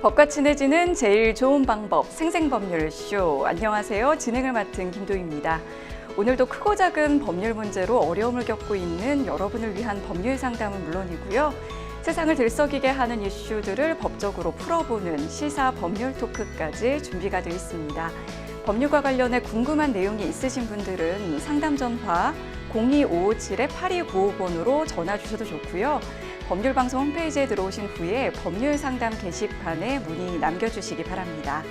법과 친해지는 제일 좋은 방법, 생생법률쇼. 안녕하세요. 진행을 맡은 김도희입니다. 오늘도 크고 작은 법률 문제로 어려움을 겪고 있는 여러분을 위한 법률 상담은 물론이고요. 세상을 들썩이게 하는 이슈들을 법적으로 풀어보는 시사 법률 토크까지 준비가 되어 있습니다. 법률과 관련해 궁금한 내용이 있으신 분들은 상담 전화 02557-8295번으로 전화 주셔도 좋고요. 법률방송 홈페이지에 들어오신 후에 법률상담 게시판에 문의 남겨주시기 바랍니다.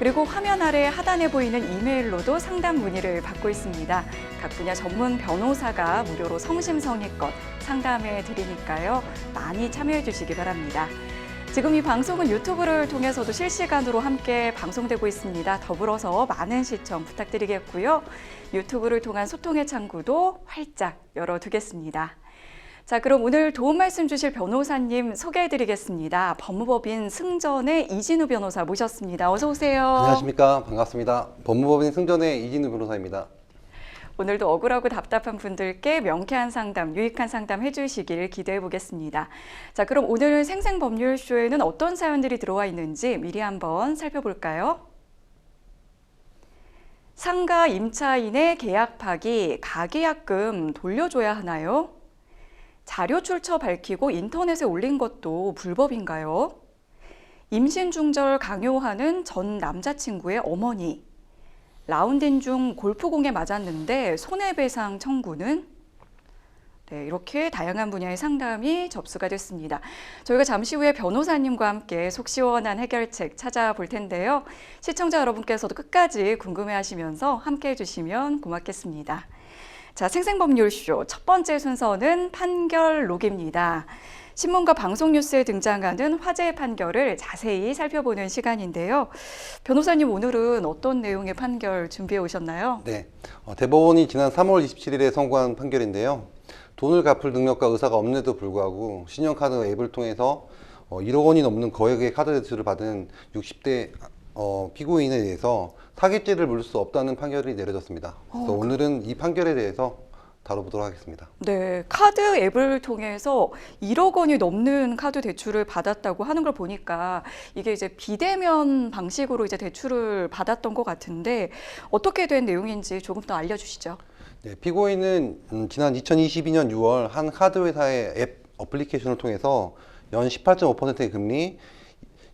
그리고 화면 아래 하단에 보이는 이메일로도 상담 문의를 받고 있습니다. 각 분야 전문 변호사가 무료로 성심성의껏 상담해 드리니까요. 많이 참여해 주시기 바랍니다. 지금 이 방송은 유튜브를 통해서도 실시간으로 함께 방송되고 있습니다. 더불어서 많은 시청 부탁드리겠고요. 유튜브를 통한 소통의 창구도 활짝 열어두겠습니다. 자, 그럼 오늘 도움 말씀 주실 변호사님 소개해드리겠습니다. 법무법인 승전의 이진우 변호사 모셨습니다. 어서 오세요. 안녕하십니까. 반갑습니다. 법무법인 승전의 이진우 변호사입니다. 오늘도 억울하고 답답한 분들께 명쾌한 상담, 유익한 상담 해주시길 기대해 보겠습니다. 자, 그럼 오늘 생생법률쇼에는 어떤 사연들이 들어와 있는지 미리 한번 살펴볼까요? 상가 임차인의 계약 파기, 가계약금 돌려줘야 하나요? 자료 출처 밝히고 인터넷에 올린 것도 불법인가요? 임신 중절 강요하는 전 남자친구의 어머니. 라운딩 중 골프공에 맞았는데 손해배상 청구는? 네, 이렇게 다양한 분야의 상담이 접수가 됐습니다. 저희가 잠시 후에 변호사님과 함께 속 시원한 해결책 찾아볼 텐데요. 시청자 여러분께서도 끝까지 궁금해하시면서 함께 해주시면 고맙겠습니다. 자, 생생법률쇼 첫 번째 순서는 판결록입니다. 신문과 방송 뉴스에 등장하는 화제의 판결을 자세히 살펴보는 시간인데요. 변호사님, 오늘은 어떤 내용의 판결 준비해 오셨나요? 네, 대법원이 지난 3월 27일에 선고한 판결인데요. 돈을 갚을 능력과 의사가 없는데도 불구하고 신용카드 앱을 통해서 1억 원이 넘는 거액의 카드 대출을 받은 60대 피고인에 대해서 사기죄를 물을 수 없다는 판결이 내려졌습니다. 그래서 오늘은 이 판결에 대해서 다뤄보도록 하겠습니다. 네, 카드 앱을 통해서 1억 원이 넘는 카드 대출을 받았다고 하는 걸 보니까 이게 이제 비대면 방식으로 이제 대출을 받았던 것 같은데 어떻게 된 내용인지 조금 더 알려주시죠. 네, 피고인은 지난 2022년 6월 한 카드 회사의 앱 어플리케이션을 통해서 연 18.5%의 금리,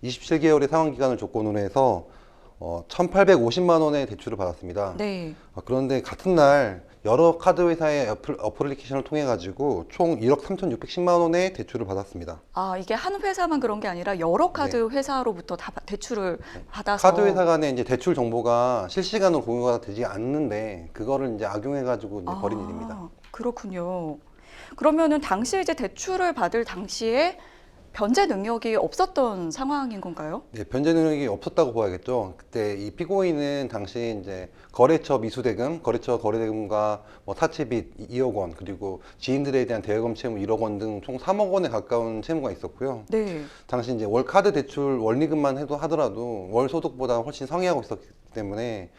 27개월의 상환 기간을 조건으로 해서 1,850만 원의 대출을 받았습니다. 네. 그런데 같은 날 여러 카드 회사의 어플리케이션을 통해 가지고 총 1억 3,610만 원의 대출을 받았습니다. 아, 이게 한 회사만 그런 게 아니라 여러 카드 네. 회사로부터 다 대출을 받아서 카드 회사 간에 이제 대출 정보가 실시간으로 공유가 되지 않는데 그거를 이제 악용해 가지고 이제 벌인 일입니다. 그렇군요. 그러면은 당시에 이제 대출을 받을 당시에 변제 능력이 없었던 상황인 건가요? 네, 변제 능력이 없었다고 봐야겠죠. 그때 이 피고인은 당시 이제 거래처 미수대금, 거래처 거래대금과 뭐 사채빚 2억 원, 그리고 지인들에 대한 대여금 채무 1억 원 등 총 3억 원에 가까운 채무가 있었고요. 네. 당시 이제 월 카드 대출 원리금만 하더라도 월 소득보다 훨씬 상회하고 있었기 때문에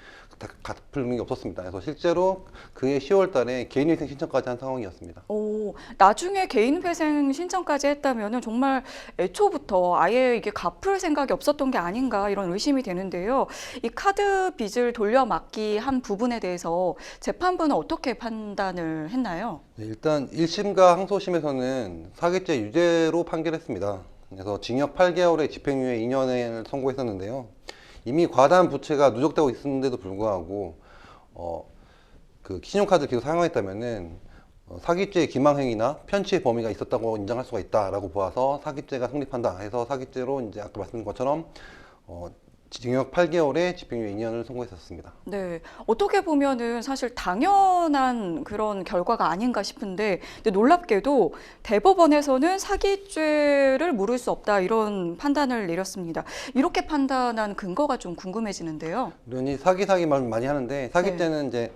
갚을 능력이 없었습니다. 그래서 실제로 그해 10월 달에 개인회생 신청까지 한 상황이었습니다. 오, 나중에 개인회생 신청까지 했다면은 정말 애초부터 아예 이게 갚을 생각이 없었던 게 아닌가 이런 의심이 되는데요. 이 카드 빚을 돌려막기 한 부분에 대해서 재판부는 어떻게 판단을 했나요? 네, 일단 1심과 항소심에서는 사기죄 유죄로 판결했습니다. 그래서 징역 8개월에 집행유예 2년을 선고했었는데요. 이미 과다한 부채가 누적되고 있었는데도 불구하고 그 신용카드 계속 사용했다면은 사기죄 기망행위나 편취의 범위가 있었다고 인정할 수가 있다라고 보아서 사기죄가 성립한다 해서 사기죄로 이제 아까 말씀드린 것처럼 징역 8개월에 집행유예 2년을 선고했었습니다. 네, 어떻게 보면은 사실 당연한 그런 결과가 아닌가 싶은데, 근데 놀랍게도 대법원에서는 사기죄를 물을 수 없다 이런 판단을 내렸습니다. 이렇게 판단한 근거가 좀 궁금해지는데요. 이러니 사기 말 많이 하는데 사기죄는 이제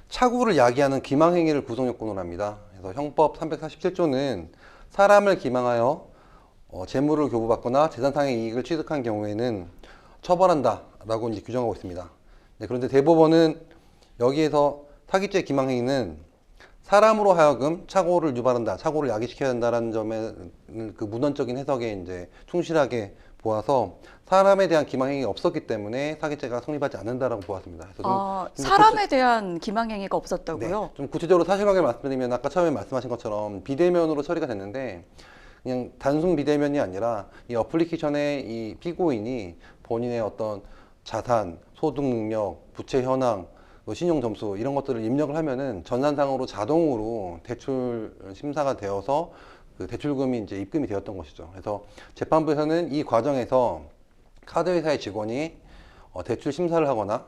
착오를 야기하는 기망행위를 구성 요건으로 합니다. 그래서 형법 347조는 사람을 기망하여 재물을 교부받거나 재산상의 이익을 취득한 경우에는 처벌한다라고 이제 규정하고 있습니다. 네, 그런데 대법원은 여기에서 사기죄 기망행위는 사람으로 하여금 착오를 유발한다, 착오를 야기시켜야 한다라는 점에 그 문헌적인 해석에 이제 충실하게 보아서 사람에 대한 기망행위가 없었기 때문에 사기죄가 성립하지 않는다라고 보았습니다. 그래서 사람에 대한 기망행위가 없었다고요? 네, 좀 구체적으로 사실관계를 말씀드리면 아까 처음에 말씀하신 것처럼 비대면으로 처리가 됐는데 그냥 단순 비대면이 아니라 이 어플리케이션에 이 피고인이 본인의 어떤 자산, 소득 능력, 부채 현황, 신용 점수 이런 것들을 입력을 하면은 전산상으로 자동으로 대출 심사가 되어서 그 대출금이 이제 입금이 되었던 것이죠. 그래서 재판부에서는 이 과정에서 카드회사의 직원이 대출 심사를 하거나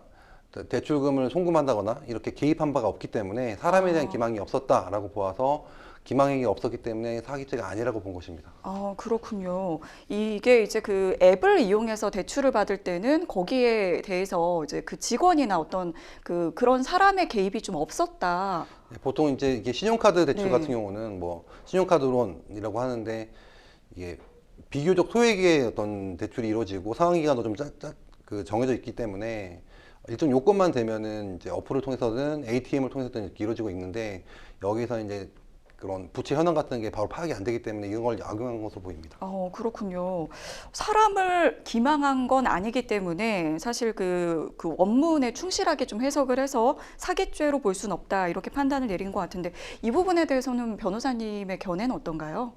대출금을 송금한다거나 이렇게 개입한 바가 없기 때문에 사람에 대한 기망이 없었다라고 보아서 기망행위가 없었기 때문에 사기죄가 아니라고 본 것입니다. 그렇군요. 이게 이제 그 앱을 이용해서 대출을 받을 때는 거기에 대해서 이제 그 직원이나 어떤 그런 사람의 개입이 좀 없었다. 네, 보통 이제 이게 신용카드 대출 네. 같은 경우는 뭐 신용카드론이라고 하는데 이게 비교적 소액의 어떤 대출이 이루어지고 상환 기간도 좀 정해져 있기 때문에 일정 요건만 되면은 이제 어플을 통해서든 ATM을 통해서든 이렇게 이루어지고 있는데 여기서 이제 그런 부채 현황 같은 게 바로 파악이 안 되기 때문에 이런 걸 악용한 것으로 보입니다. 그렇군요. 사람을 기망한 건 아니기 때문에 사실 그 원문에 충실하게 좀 해석을 해서 사기죄로 볼 수는 없다 이렇게 판단을 내린 것 같은데 이 부분에 대해서는 변호사님의 견해는 어떤가요?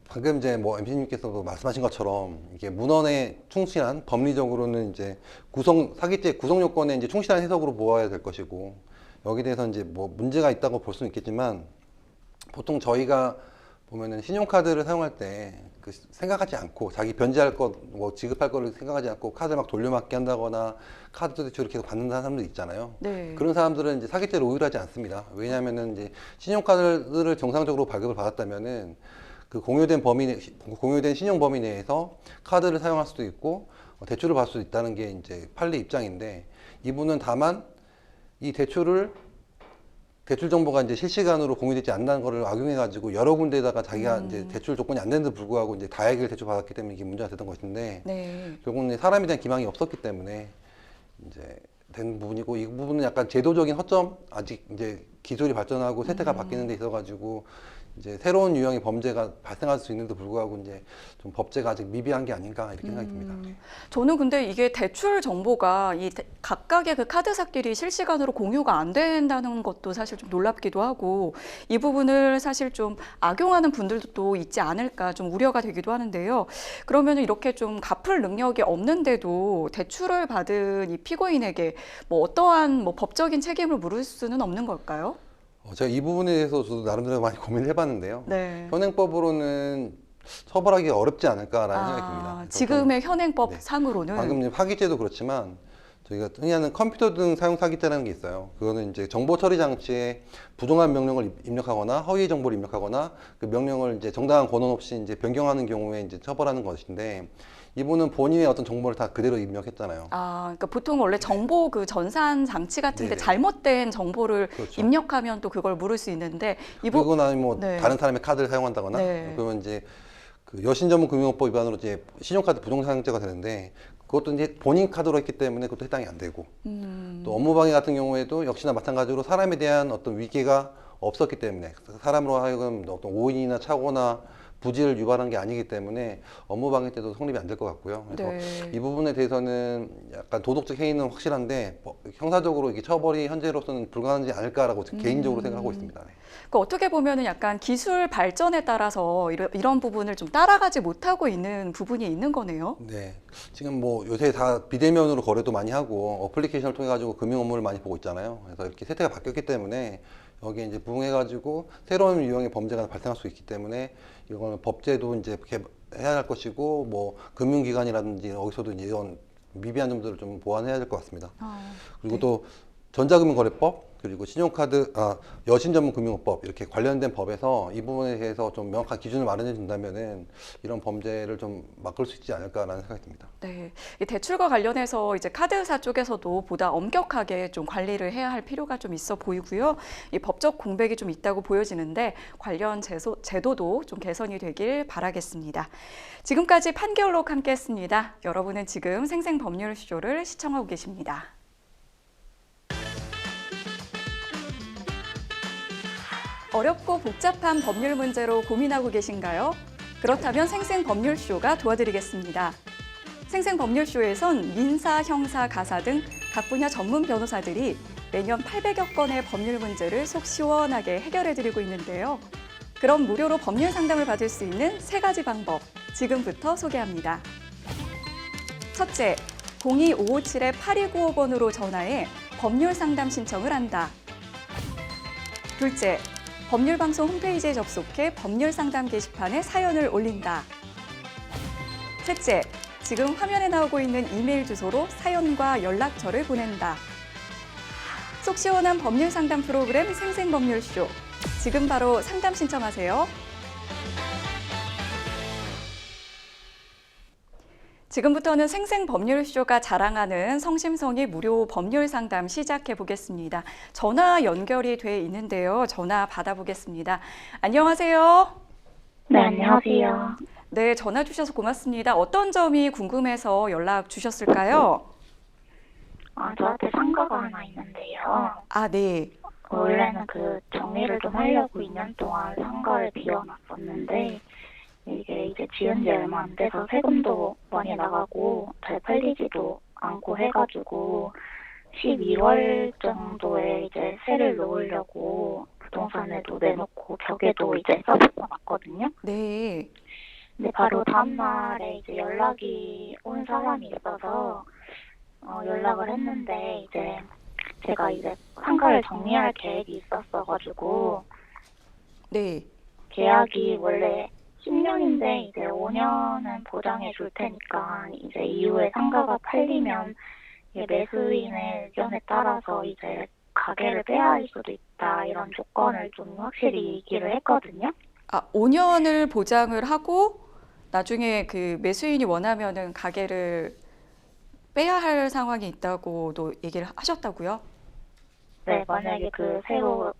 방금 이제 뭐 MC님께서도 말씀하신 것처럼 이게 문헌에 충실한 법리적으로는 이제 사기죄 구성 요건에 이제 충실한 해석으로 보아야 될 것이고 여기에 대해서 이제 뭐 문제가 있다고 볼 수는 있겠지만 보통 저희가 보면은 신용카드를 사용할 때 그 생각하지 않고 자기 변제할 것, 뭐 지급할 거를 생각하지 않고 카드 막 돌려막기 한다거나 카드 대출을 계속 받는 사람들 있잖아요. 네. 그런 사람들은 이제 사기죄를 오인하지 않습니다. 왜냐하면은 이제 신용카드를 정상적으로 발급을 받았다면은 그 공유된 신용 범위 내에서 카드를 사용할 수도 있고 대출을 받을 수도 있다는 게 이제 판례 입장인데 이분은 다만 이 대출 정보가 이제 실시간으로 공유되지 않는 거를 악용해 가지고 여러 군데다가 자기가 이제 대출 조건이 안 되는데 불구하고 이제 다액을 대출 받았기 때문에 이게 문제가 됐던 것인데 네. 결국은 사람에 대한 기망이 없었기 때문에 이제 된 부분이고 이 부분은 약간 제도적인 허점 아직 이제 기술이 발전하고 세태가 바뀌는 데 있어 가지고 이제 새로운 유형의 범죄가 발생할 수 있는데 불구하고 이제 좀 법제가 아직 미비한 게 아닌가 이렇게 생각이 듭니다. 저는 근데 이게 대출 정보가 각각의 그 카드사끼리 실시간으로 공유가 안 된다는 것도 사실 좀 놀랍기도 하고 이 부분을 사실 좀 악용하는 분들도 또 있지 않을까 좀 우려가 되기도 하는데요. 그러면 이렇게 좀 갚을 능력이 없는데도 대출을 받은 이 피고인에게 뭐 어떠한 뭐 법적인 책임을 물을 수는 없는 걸까요? 제가 이 부분에 대해서 저도 나름대로 많이 고민을 해봤는데요. 네. 현행법으로는 처벌하기가 어렵지 않을까라는 생각이 듭니다. 지금의 현행법 네. 상으로는 방금 사기죄도 그렇지만 저희가 흔히 하는 컴퓨터 등 사용 사기죄라는 게 있어요. 그거는 이제 정보 처리 장치에 부정한 명령을 입력하거나 허위 정보를 입력하거나 그 명령을 이제 정당한 권한 없이 이제 변경하는 경우에 이제 처벌하는 것인데 이분은 본인의 어떤 정보를 다 그대로 입력했잖아요. 그러니까 보통 원래 정보 그 전산 장치 같은데 네네. 잘못된 정보를 그렇죠. 입력하면 또 그걸 물을 수 있는데 그리고 나면 뭐 네. 다른 사람의 카드를 사용한다거나 네. 그러면 이제 그 여신전문금융법 위반으로 이제 신용카드 부정사용죄가 되는데 그것도 이제 본인 카드로 했기 때문에 그것도 해당이 안 되고 또 업무방해 같은 경우에도 역시나 마찬가지로 사람에 대한 어떤 위계가 없었기 때문에 사람으로 하여금 어떤 오인이나 착오나 부지를 유발한 게 아니기 때문에 업무방해 때도 성립이 안 될 것 같고요. 그래서 네. 이 부분에 대해서는 약간 도덕적 해이는 확실한데 형사적으로 이게 처벌이 현재로서는 불가능하지 않을까라고 개인적으로 생각하고 있습니다. 네. 그러니까 어떻게 보면은 약간 기술 발전에 따라서 이런 부분을 좀 따라가지 못하고 있는 부분이 있는 거네요. 네. 지금 뭐 요새 다 비대면으로 거래도 많이 하고 어플리케이션을 통해 가지고 금융 업무를 많이 보고 있잖아요. 그래서 이렇게 세태가 바뀌었기 때문에 여기에 이제 부응해 가지고 새로운 유형의 범죄가 발생할 수 있기 때문에 이거는 법제도 이제 해야 할 것이고 뭐 금융기관이라든지 여기서도 이제 이런 미비한 점들을 좀 보완해야 될 것 같습니다. 그리고 네. 또 전자금융거래법 그리고 여신전문금융법 이렇게 관련된 법에서 이 부분에 대해서 좀 명확한 기준을 마련해 준다면은 이런 범죄를 좀 막을 수 있지 않을까라는 생각이 듭니다. 네, 이 대출과 관련해서 이제 카드사 쪽에서도 보다 엄격하게 좀 관리를 해야 할 필요가 좀 있어 보이고요. 이 법적 공백이 좀 있다고 보여지는데 관련 제도도 좀 개선이 되길 바라겠습니다. 지금까지 판결록 함께했습니다. 여러분은 지금 생생법률쇼를 시청하고 계십니다. 어렵고 복잡한 법률 문제로 고민하고 계신가요? 그렇다면 생생법률쇼가 도와드리겠습니다. 생생법률쇼에선 민사, 형사, 가사 등 각 분야 전문 변호사들이 매년 800여 건의 법률 문제를 속 시원하게 해결해드리고 있는데요. 그럼 무료로 법률 상담을 받을 수 있는 3가지 방법, 지금부터 소개합니다. 첫째, 02-557-8295번으로 전화해 법률 상담 신청을 한다. 둘째, 법률방송 홈페이지에 접속해 법률 상담 게시판에 사연을 올린다. 셋째, 지금 화면에 나오고 있는 이메일 주소로 사연과 연락처를 보낸다. 속 시원한 법률 상담 프로그램 생생법률쇼. 지금 바로 상담 신청하세요. 지금부터는 생생법률쇼가 자랑하는 성심성의 무료 법률 상담 시작해 보겠습니다. 전화 연결이 돼 있는데요. 전화 받아보겠습니다. 안녕하세요. 네, 안녕하세요. 네, 전화 주셔서 고맙습니다. 어떤 점이 궁금해서 연락 주셨을까요? 저한테 상가가 하나 있는데요. 아, 네. 원래는 그 정리를 좀 하려고 2년 동안 상가를 비워놨었는데, 이게 이제 지은 지 얼마 안 돼서 세금도 많이 나가고 잘 팔리지도 않고 해가지고 12월 정도에 이제 세를 놓으려고 부동산에도 내놓고 벽에도 이제 써붙여놨거든요. 네. 근데 바로 다음날에 이제 연락이 온 사람이 있어서 연락을 했는데 이제 제가 이제 상가를 정리할 계획이 있었어가지고 네. 계약이 원래 10년인데 이제 5년은 보장해 줄 테니까 이제 이후에 상가가 팔리면 매수인의 의견에 따라서 이제 가게를 빼야 할 수도 있다 이런 조건을 좀 확실히 얘기를 했거든요. 아, 5년을 보장을 하고 나중에 그 매수인이 원하면은 가게를 빼야 할 상황이 있다고도 얘기를 하셨다고요? 네, 만약에 그 새로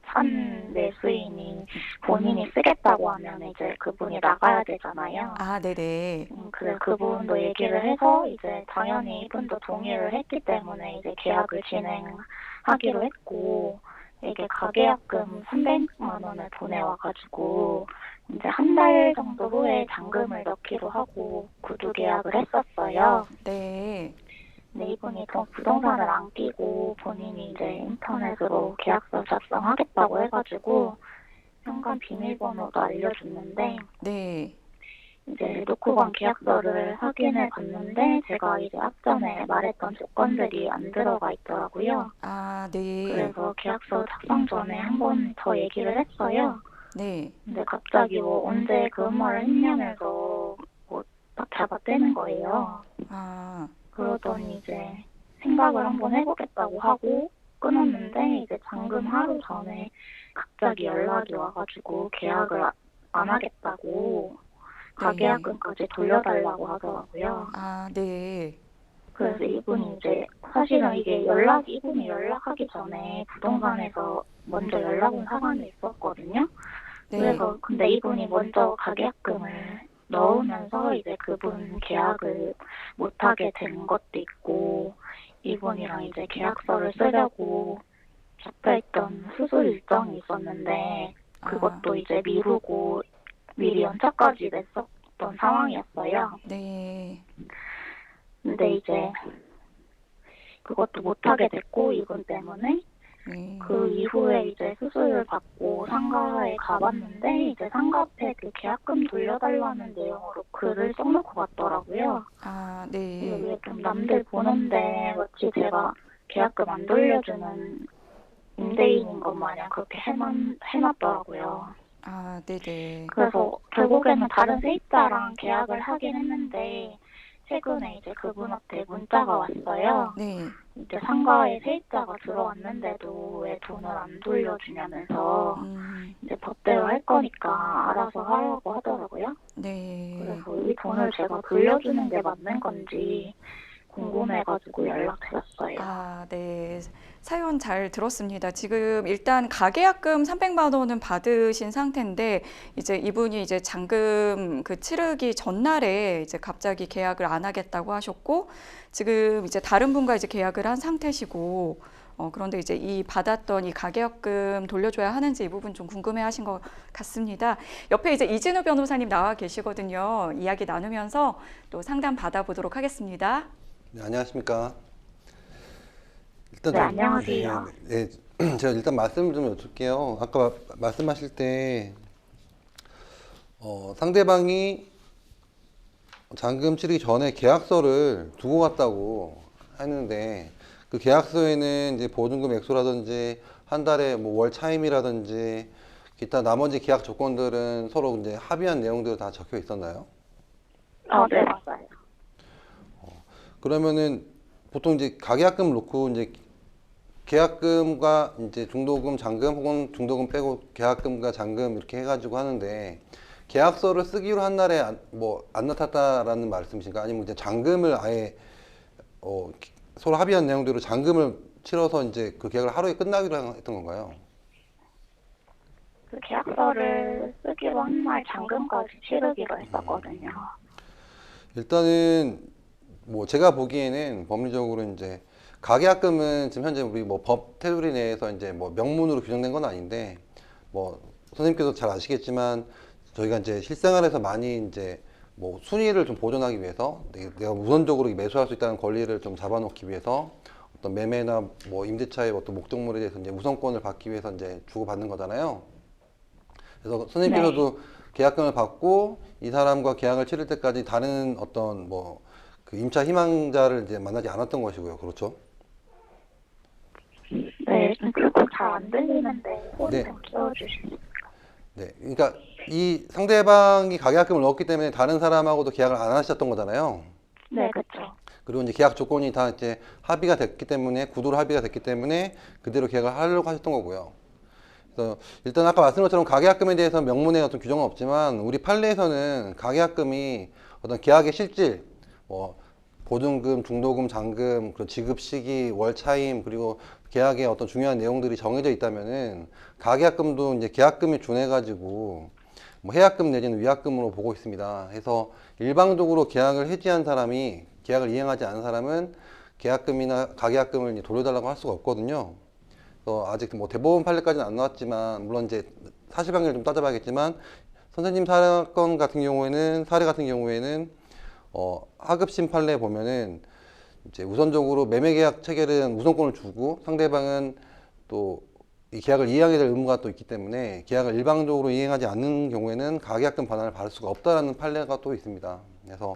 산 매수인이 본인이 쓰겠다고 하면 이제 그분이 나가야 되잖아요. 아, 네네. 그래서 그분도 얘기를 해서 이제 당연히 이분도 동의를 했기 때문에 이제 계약을 진행하기로 했고, 이게 가계약금 300만 원을 보내와가지고 이제 한 달 정도 후에 잔금을 넣기로 하고 구두 계약을 했었어요. 네. 근데 이분이 부동산을 안 끼고 본인이 이제 인터넷으로 계약서 작성하겠다고 해가지고 현관 비밀번호도 알려줬는데 네. 이제 놓고 간 계약서를 확인해 봤는데 제가 이제 앞전에 말했던 조건들이 안 들어가 있더라고요. 아, 네. 그래서 계약서 작성 전에 한 번 더 얘기를 했어요. 네. 근데 갑자기 뭐 언제 그 말을 했냐면서 뭐 딱 잡아떼는 거예요. 아, 그러더니 이제 생각을 한번 해보겠다고 하고 끊었는데 이제 잔금 하루 전에 갑자기 연락이 와가지고 계약을 안 하겠다고 가계약금까지 돌려달라고 하더라고요. 아, 네. 그래서 이분이 이제 사실은 이게 이분이 연락하기 전에 부동산에서 먼저 연락 온 사람이 있었거든요. 네. 그래서 근데 이분이 먼저 가계약금을 넣으면서 이제 그분 계약을 못하게 된 것도 있고 이분이랑 이제 계약서를 쓰려고 잡혀있던 수술 일정이 있었는데 그것도 이제 미루고 미리 연차까지 냈었던 상황이었어요. 네. 근데 이제 그것도 못하게 됐고 이분 때문에 네. 그 이후에 이제 수술을 받고 상가에 가봤는데 이제 상가 앞에 그 계약금 돌려달라는 내용으로 글을 써놓고 갔더라고요. 아, 네. 이게 좀 남들 보는데 마치 제가 계약금 안 돌려주는 임대인인 것 마냥 그렇게 해놨더라고요. 아, 네네. 그래서 결국에는 다른 세입자랑 계약을 하긴 했는데 최근에 이제 그분한테 문자가 왔어요. 네. 이제 상가에 세입자가 들어왔는데도 왜 돈을 안 돌려주냐면서 이제 법대로 할 거니까 알아서 하라고 하더라고요. 네. 그래서 이 돈을 제가 돌려주는 게 맞는 건지 궁금해가지고 연락드렸어요. 아, 네. 사연 잘 들었습니다. 지금 일단 가계약금 300만 원은 받으신 상태인데 이제 이분이 이제 잔금 그 치르기 전날에 이제 갑자기 계약을 안 하겠다고 하셨고 지금 이제 다른 분과 이제 계약을 한 상태시고 그런데 이제 이 받았던 이 가계약금 돌려줘야 하는지 이 부분 좀 궁금해하신 것 같습니다. 옆에 이제 이진우 변호사님 나와 계시거든요. 이야기 나누면서 또 상담 받아보도록 하겠습니다. 네, 안녕하십니까. 일단 네, 안녕하세요. 네, 제가 일단 말씀을 좀 여쭐게요. 아까 말씀하실 때 상대방이 잔금 치르기 전에 계약서를 두고 갔다고 했는데 그 계약서에는 이제 보증금 액수라든지 한 달에 뭐 월 차임이라든지 기타 나머지 계약 조건들은 서로 이제 합의한 내용들이 다 적혀 있었나요? 네, 맞아요. 그러면은 보통 이제 가계약금 놓고 이제 계약금과 이제 중도금, 잔금 혹은 중도금 빼고 계약금과 잔금 이렇게 해가지고 하는데 계약서를 쓰기로 한 날에 안 나탔다라는 말씀이신가? 아니면 이제 잔금을 아예 서로 합의한 내용대로 잔금을 치러서 이제 그 계약을 하루에 끝나기로 했던 건가요? 그 계약서를 쓰기로 한 날 잔금까지 치르기로 했었거든요. 일단은 뭐 제가 보기에는 법리적으로 이제 가계약금은 지금 현재 우리 뭐 법 테두리 내에서 이제 뭐 명문으로 규정된 건 아닌데 뭐 선생님께서 잘 아시겠지만 저희가 이제 실생활에서 많이 이제 뭐 순위를 좀 보존하기 위해서 내가 우선적으로 매수할 수 있다는 권리를 좀 잡아놓기 위해서 어떤 매매나 뭐 임대차의 어떤 목적물에 대해서 이제 우선권을 받기 위해서 이제 주고받는 거잖아요. 그래서 선생님께서도 계약금을 받고 이 사람과 계약을 치를 때까지 다른 어떤 뭐 그 임차 희망자를 이제 만나지 않았던 것이고요. 그렇죠? 네, 그거 잘 안 들리는데 소리 네. 좀 키워주시면. 네. 그러니까 이 상대방이 가계약금을 넣었기 때문에 다른 사람하고도 계약을 안 하셨던 거잖아요. 네, 그렇죠. 그리고 이제 계약 조건이 다 이제 합의가 됐기 때문에 구두로 합의가 됐기 때문에 그대로 계약을 하려고 하셨던 거고요. 그래서 일단 아까 말씀드린 것처럼 가계약금에 대해서 명문의 어떤 규정은 없지만 우리 판례에서는 가계약금이 어떤 계약의 실질, 뭐 보증금, 중도금, 잔금, 그리고 지급 시기, 월 차임, 그리고 계약의 어떤 중요한 내용들이 정해져 있다면은 가계약금도 이제 계약금에 준해 가지고 뭐 해약금 내지는 위약금으로 보고 있습니다. 해서 일방적으로 계약을 해지한 사람이 계약을 이행하지 않은 사람은 계약금이나 가계약금을 이제 돌려달라고 할 수가 없거든요. 아직 뭐 대법원 판례까지는 안 나왔지만 물론 이제 사실관계를 좀 따져봐야겠지만 선생님 사건 같은 경우에는 사례 같은 경우에는 하급심 판례 보면은 이제 우선적으로 매매계약 체결은 우선권을 주고 상대방은 또 이 계약을 이행하게 될 의무가 또 있기 때문에 계약을 일방적으로 이행하지 않는 경우에는 가계약금 반환을 받을 수가 없다라는 판례가 또 있습니다. 그래서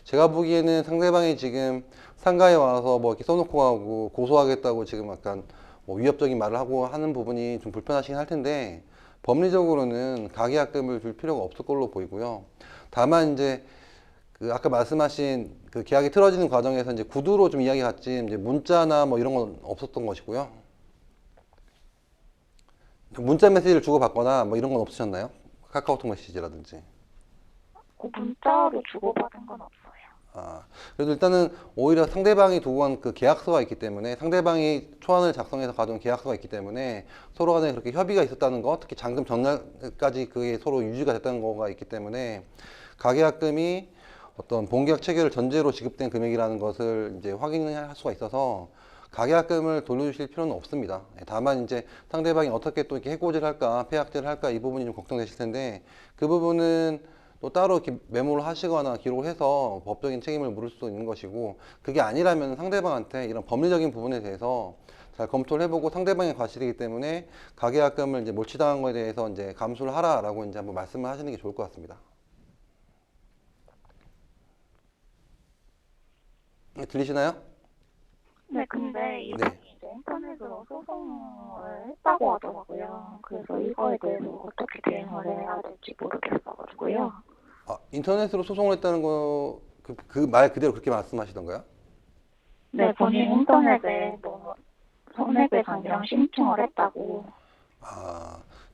제가 보기에는 상대방이 지금 상가에 와서 뭐 이렇게 써놓고 가고 고소하겠다고 지금 약간 뭐 위협적인 말을 하고 하는 부분이 좀 불편하시긴 할 텐데 법리적으로는 가계약금을 줄 필요가 없을 걸로 보이고요. 다만 이제 그 아까 말씀하신 그 계약이 틀어지는 과정에서 이제 구두로 좀 이야기 같지 이제 문자나 뭐 이런 건 없었던 것이고요. 문자 메시지를 주고받거나 뭐 이런 건 없으셨나요? 카카오톡 메시지라든지. 문자로 주고받은 건 없어요. 그래도 일단은 오히려 상대방이 두고 간 그 계약서가 있기 때문에 상대방이 초안을 작성해서 가져온 계약서가 있기 때문에 서로 간에 그렇게 협의가 있었다는 거, 특히 잔금 전날까지 그게 서로 유지가 됐다는 거가 있기 때문에 가계약금이 어떤 본계약 체결을 전제로 지급된 금액이라는 것을 이제 확인할 수가 있어서 가계약금을 돌려주실 필요는 없습니다. 다만 이제 상대방이 어떻게 또 이렇게 해고를 할까, 폐약제를 할까 이 부분이 좀 걱정되실 텐데 그 부분은 또 따로 이렇게 메모를 하시거나 기록을 해서 법적인 책임을 물을 수도 있는 것이고 그게 아니라면 상대방한테 이런 법리적인 부분에 대해서 잘 검토를 해보고 상대방의 과실이기 때문에 가계약금을 이제 몰취당한 거에 대해서 이제 감수를 하라라고 이제 한번 말씀을 하시는 게 좋을 것 같습니다. 들리시나요? 네, 근데 이분이 이제 인터넷으로 소송을 했다고 하더라고요. 그래서 이거에 대해서 어떻게 대응을 해야 될지 모르겠어가지고요. 인터넷으로 소송을 했다는 거, 그 말 그대로 그렇게 말씀하시던가요? 네, 본인 인터넷에 뭐 손해배상이랑 신청을 했다고.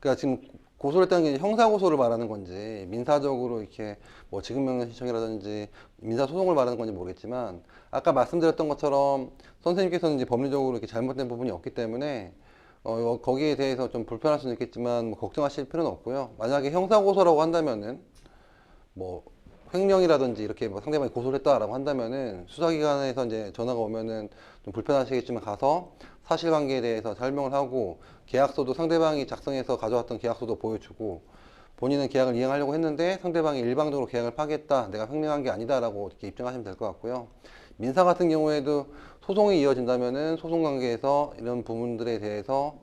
그러니까 지금 고소를 했다는 게 형사고소를 말하는 건지 민사적으로 이렇게 뭐 지급명령 신청이라든지 민사소송을 말하는 건지 모르겠지만 아까 말씀드렸던 것처럼 선생님께서는 이제 법리적으로 이렇게 잘못된 부분이 없기 때문에 거기에 대해서 좀 불편할 수는 있겠지만 뭐 걱정하실 필요는 없고요. 만약에 형사고소라고 한다면은 뭐 횡령이라든지 이렇게 뭐 상대방이 고소를 했다라고 한다면은 수사기관에서 이제 전화가 오면은 좀 불편하시겠지만 가서 사실관계에 대해서 설명을 하고 계약서도 상대방이 작성해서 가져왔던 계약서도 보여주고 본인은 계약을 이행하려고 했는데 상대방이 일방적으로 계약을 파기했다. 내가 횡령한 게 아니다라고 이렇게 입증하시면 될 것 같고요. 민사 같은 경우에도 소송이 이어진다면은 소송 관계에서 이런 부분들에 대해서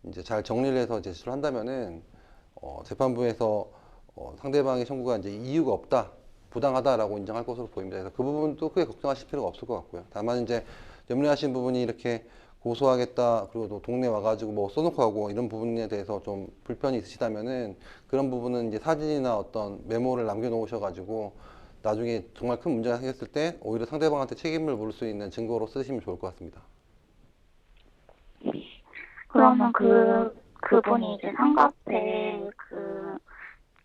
이제 잘 정리를 해서 제출을 한다면은 재판부에서 상대방의 청구가 이제 이유가 없다, 부당하다라고 인정할 것으로 보입니다. 그래서 그 부분도 크게 걱정하실 필요가 없을 것 같고요. 다만 이제 염려하신 부분이 이렇게 고소하겠다, 그리고 또 동네 와가지고 뭐 써놓고 가고 이런 부분에 대해서 좀 불편이 있으시다면은 그런 부분은 이제 사진이나 어떤 메모를 남겨놓으셔가지고 나중에 정말 큰 문제가 생겼을 때 오히려 상대방한테 책임을 물을 수 있는 증거로 쓰시면 좋을 것 같습니다. 그러면 그분이 이제 상가에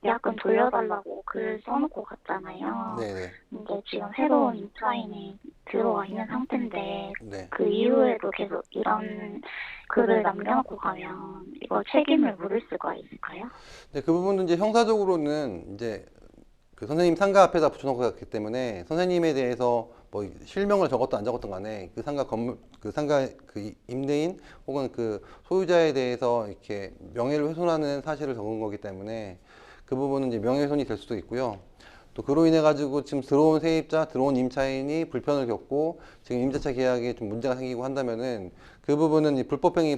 계약금 돌려달라고 글 써놓고 갔잖아요. 네네. 이제 지금 새로운 임차인이 들어와 있는 상태인데 네. 그 이후에도 계속 이런 글을 남겨놓고 가면 이거 책임을 물을 수가 있을까요? 네, 그 부분은 이제 형사적으로는 이제 그 선생님 상가 앞에다 붙여놓고 갔기 때문에 선생님에 대해서 뭐 실명을 적었든 안 적었든 간에 그 상가 건물, 그 상가 그 임대인 혹은 그 소유자에 대해서 이렇게 명예를 훼손하는 사실을 적은 거기 때문에 그 부분은 이제 명예훼손이 될 수도 있고요. 또 그로 인해 가지고 지금 들어온 세입자, 들어온 임차인이 불편을 겪고 지금 임대차 계약에 좀 문제가 생기고 한다면은 그 부분은 이 불법행위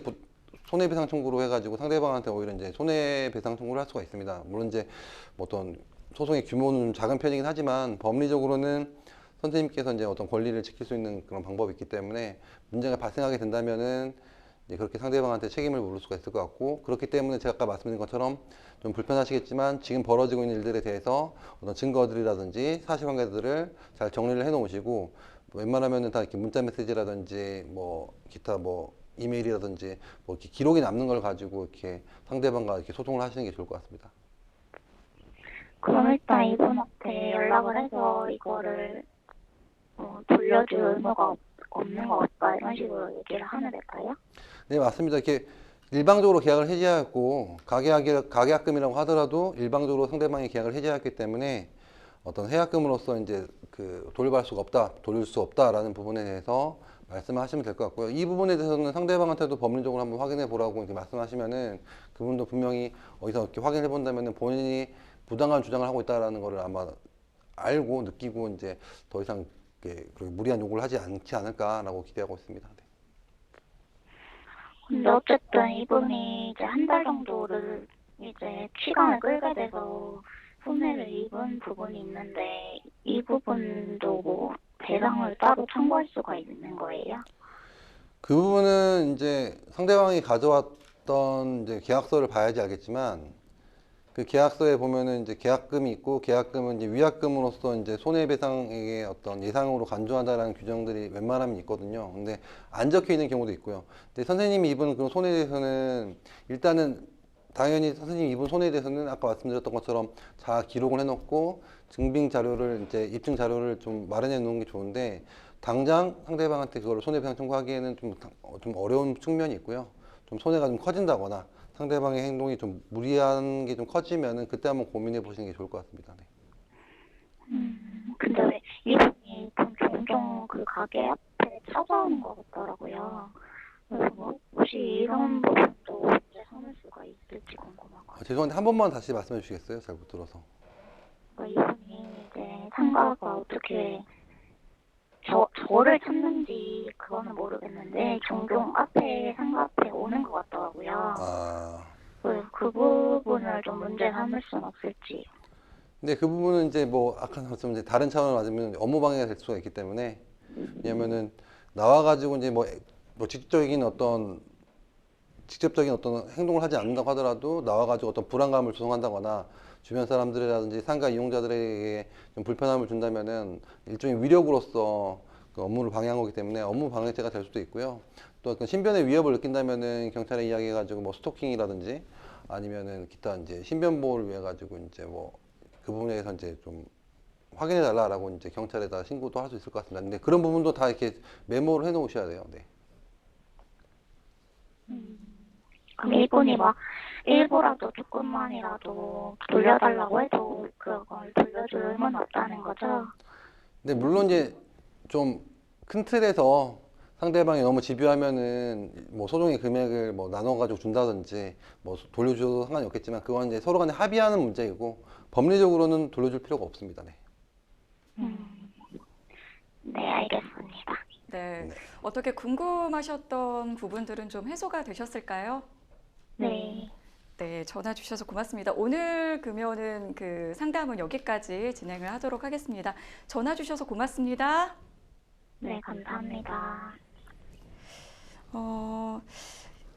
손해배상 청구로 해가지고 상대방한테 오히려 이제 손해배상 청구를 할 수가 있습니다. 물론 이제 뭐 어떤 소송의 규모는 작은 편이긴 하지만 법리적으로는 선생님께서 이제 어떤 권리를 지킬 수 있는 그런 방법이 있기 때문에 문제가 발생하게 된다면은 이제 그렇게 상대방한테 책임을 물을 수가 있을 것 같고, 그렇기 때문에 제가 아까 말씀드린 것처럼 좀 불편하시겠지만 지금 벌어지고 있는 일들에 대해서 어떤 증거들이라든지 사실관계들을 잘 정리를 해 놓으시고 웬만하면은 다 이렇게 문자 메시지라든지 뭐 기타 뭐 이메일이라든지 뭐 이렇게 기록이 남는 걸 가지고 이렇게 상대방과 이렇게 소통을 하시는 게 좋을 것 같습니다. 그럼 일단 이분한테 연락을 해서 이거를 돌려줄 의무가 없는 것 같다 이런 식으로 얘기를 하면 될까요? 네, 맞습니다. 이렇게 일방적으로 계약을 해지하였고 가계약금이라고 하더라도 일방적으로 상대방이 계약을 해지하였기 때문에 어떤 해약금으로서 이제 그 돌려받을 수가 없다, 돌릴 수 없다라는 부분에 대해서 말씀을 하시면 될 것 같고요. 이 부분에 대해서는 상대방한테도 법률적으로 한번 확인해 보라고 이렇게 말씀하시면은 그분도 분명히 어디서 이렇게 확인해 본다면은 본인이 부당한 주장을 하고 있다라는 거를 아마 알고 느끼고 이제 더 이상 이렇게 무리한 요구를 하지 않지 않을까라고 기대하고 있습니다. 네. 근데 어쨌든 이분이 이제 한 달 정도를 이제 시간을 끌게 돼서 손해를 입은 부분이 있는데 이 부분도 뭐 배상을 따로 청구할 수가 있는 거예요? 그 부분은 이제 상대방이 가져왔던 이제 계약서를 봐야지 알겠지만 그 계약서에 보면은 이제 계약금이 있고 계약금은 이제 위약금으로서 이제 손해배상액의 어떤 예상으로 간주한다라는 규정들이 웬만하면 있거든요. 근데 안 적혀 있는 경우도 있고요. 근데 선생님이 입은 그 손해에 대해서는 일단은 당연히 선생님이 입은 손해에 대해서는 아까 말씀드렸던 것처럼 잘 기록을 해놓고 증빙 자료를 이제 입증 자료를 좀 마련해 놓은 게 좋은데 당장 상대방한테 그걸 손해배상 청구하기에는 좀 어려운 측면이 있고요. 좀 손해가 좀 커진다거나 상대방의 행동이 좀 무리한 게 좀 커지면은 그때 한번 고민해 보시는 게 좋을 것 같습니다. 네. 근데 왜 이분이 좀 종종 그 가게 앞에 찾아오는 것 같더라고요. 그래서 뭐 혹시 이런 부분도 문제 삼을 수가 있을지 궁금하고. 죄송한데 한 번만 다시 말씀해 주시겠어요? 잘 못 들어서. 그러니까 이분이 이제 상가가 어떻게 저를 찾는지 그거는 모르겠는데 종종 상가 앞에 오는 것 같더라고요. 그래서 그 부분을 좀 문제 삼을 수는 없을지. 근데 그 부분은 이제 뭐 아까 말씀 이제 다른 차원으로 맞으면 업무 방해가 될 수가 있기 때문에 왜냐면은 나와가지고 이제 뭐 직접적인 어떤 행동을 하지 않는다고 하더라도 나와가지고 어떤 불안감을 조성한다거나 주변 사람들이라든지 상가 이용자들에게 좀 불편함을 준다면은 일종의 위력으로서 그 업무를 방해한 거기 때문에 업무 방해죄가 될 수도 있고요. 또 어떤 신변의 위협을 느낀다면은 경찰에 이야기해가지고 뭐 스토킹이라든지 아니면은 기타 이제 신변 보호를 위해 가지고 이제 뭐 그 부분에 대해서 이제 좀 확인해 달라라고 이제 경찰에다 신고도 할 수 있을 것 같습니다. 근데 그런 부분도 다 이렇게 메모를 해 놓으셔야 돼요. 네. 그럼 이분이 막 일부라도 조금만이라도 돌려달라고 해도 그걸 돌려줄 의무는 없다는 거죠? 근데 물론 이제 좀 큰 틀에서 상대방이 너무 집요하면은 뭐 소정의 금액을 뭐 나눠가지고 준다든지 뭐 돌려줘도 상관이 없겠지만 그건 이제 서로 간에 합의하는 문제이고 법리적으로는 돌려줄 필요가 없습니다. 네. 네, 알겠습니다. 네. 네. 어떻게 궁금하셨던 부분들은 좀 해소가 되셨을까요? 네, 네, 전화 주셔서 고맙습니다. 오늘 그러면은 그 상담은 여기까지 진행을 하도록 하겠습니다. 전화 주셔서 고맙습니다. 네, 감사합니다.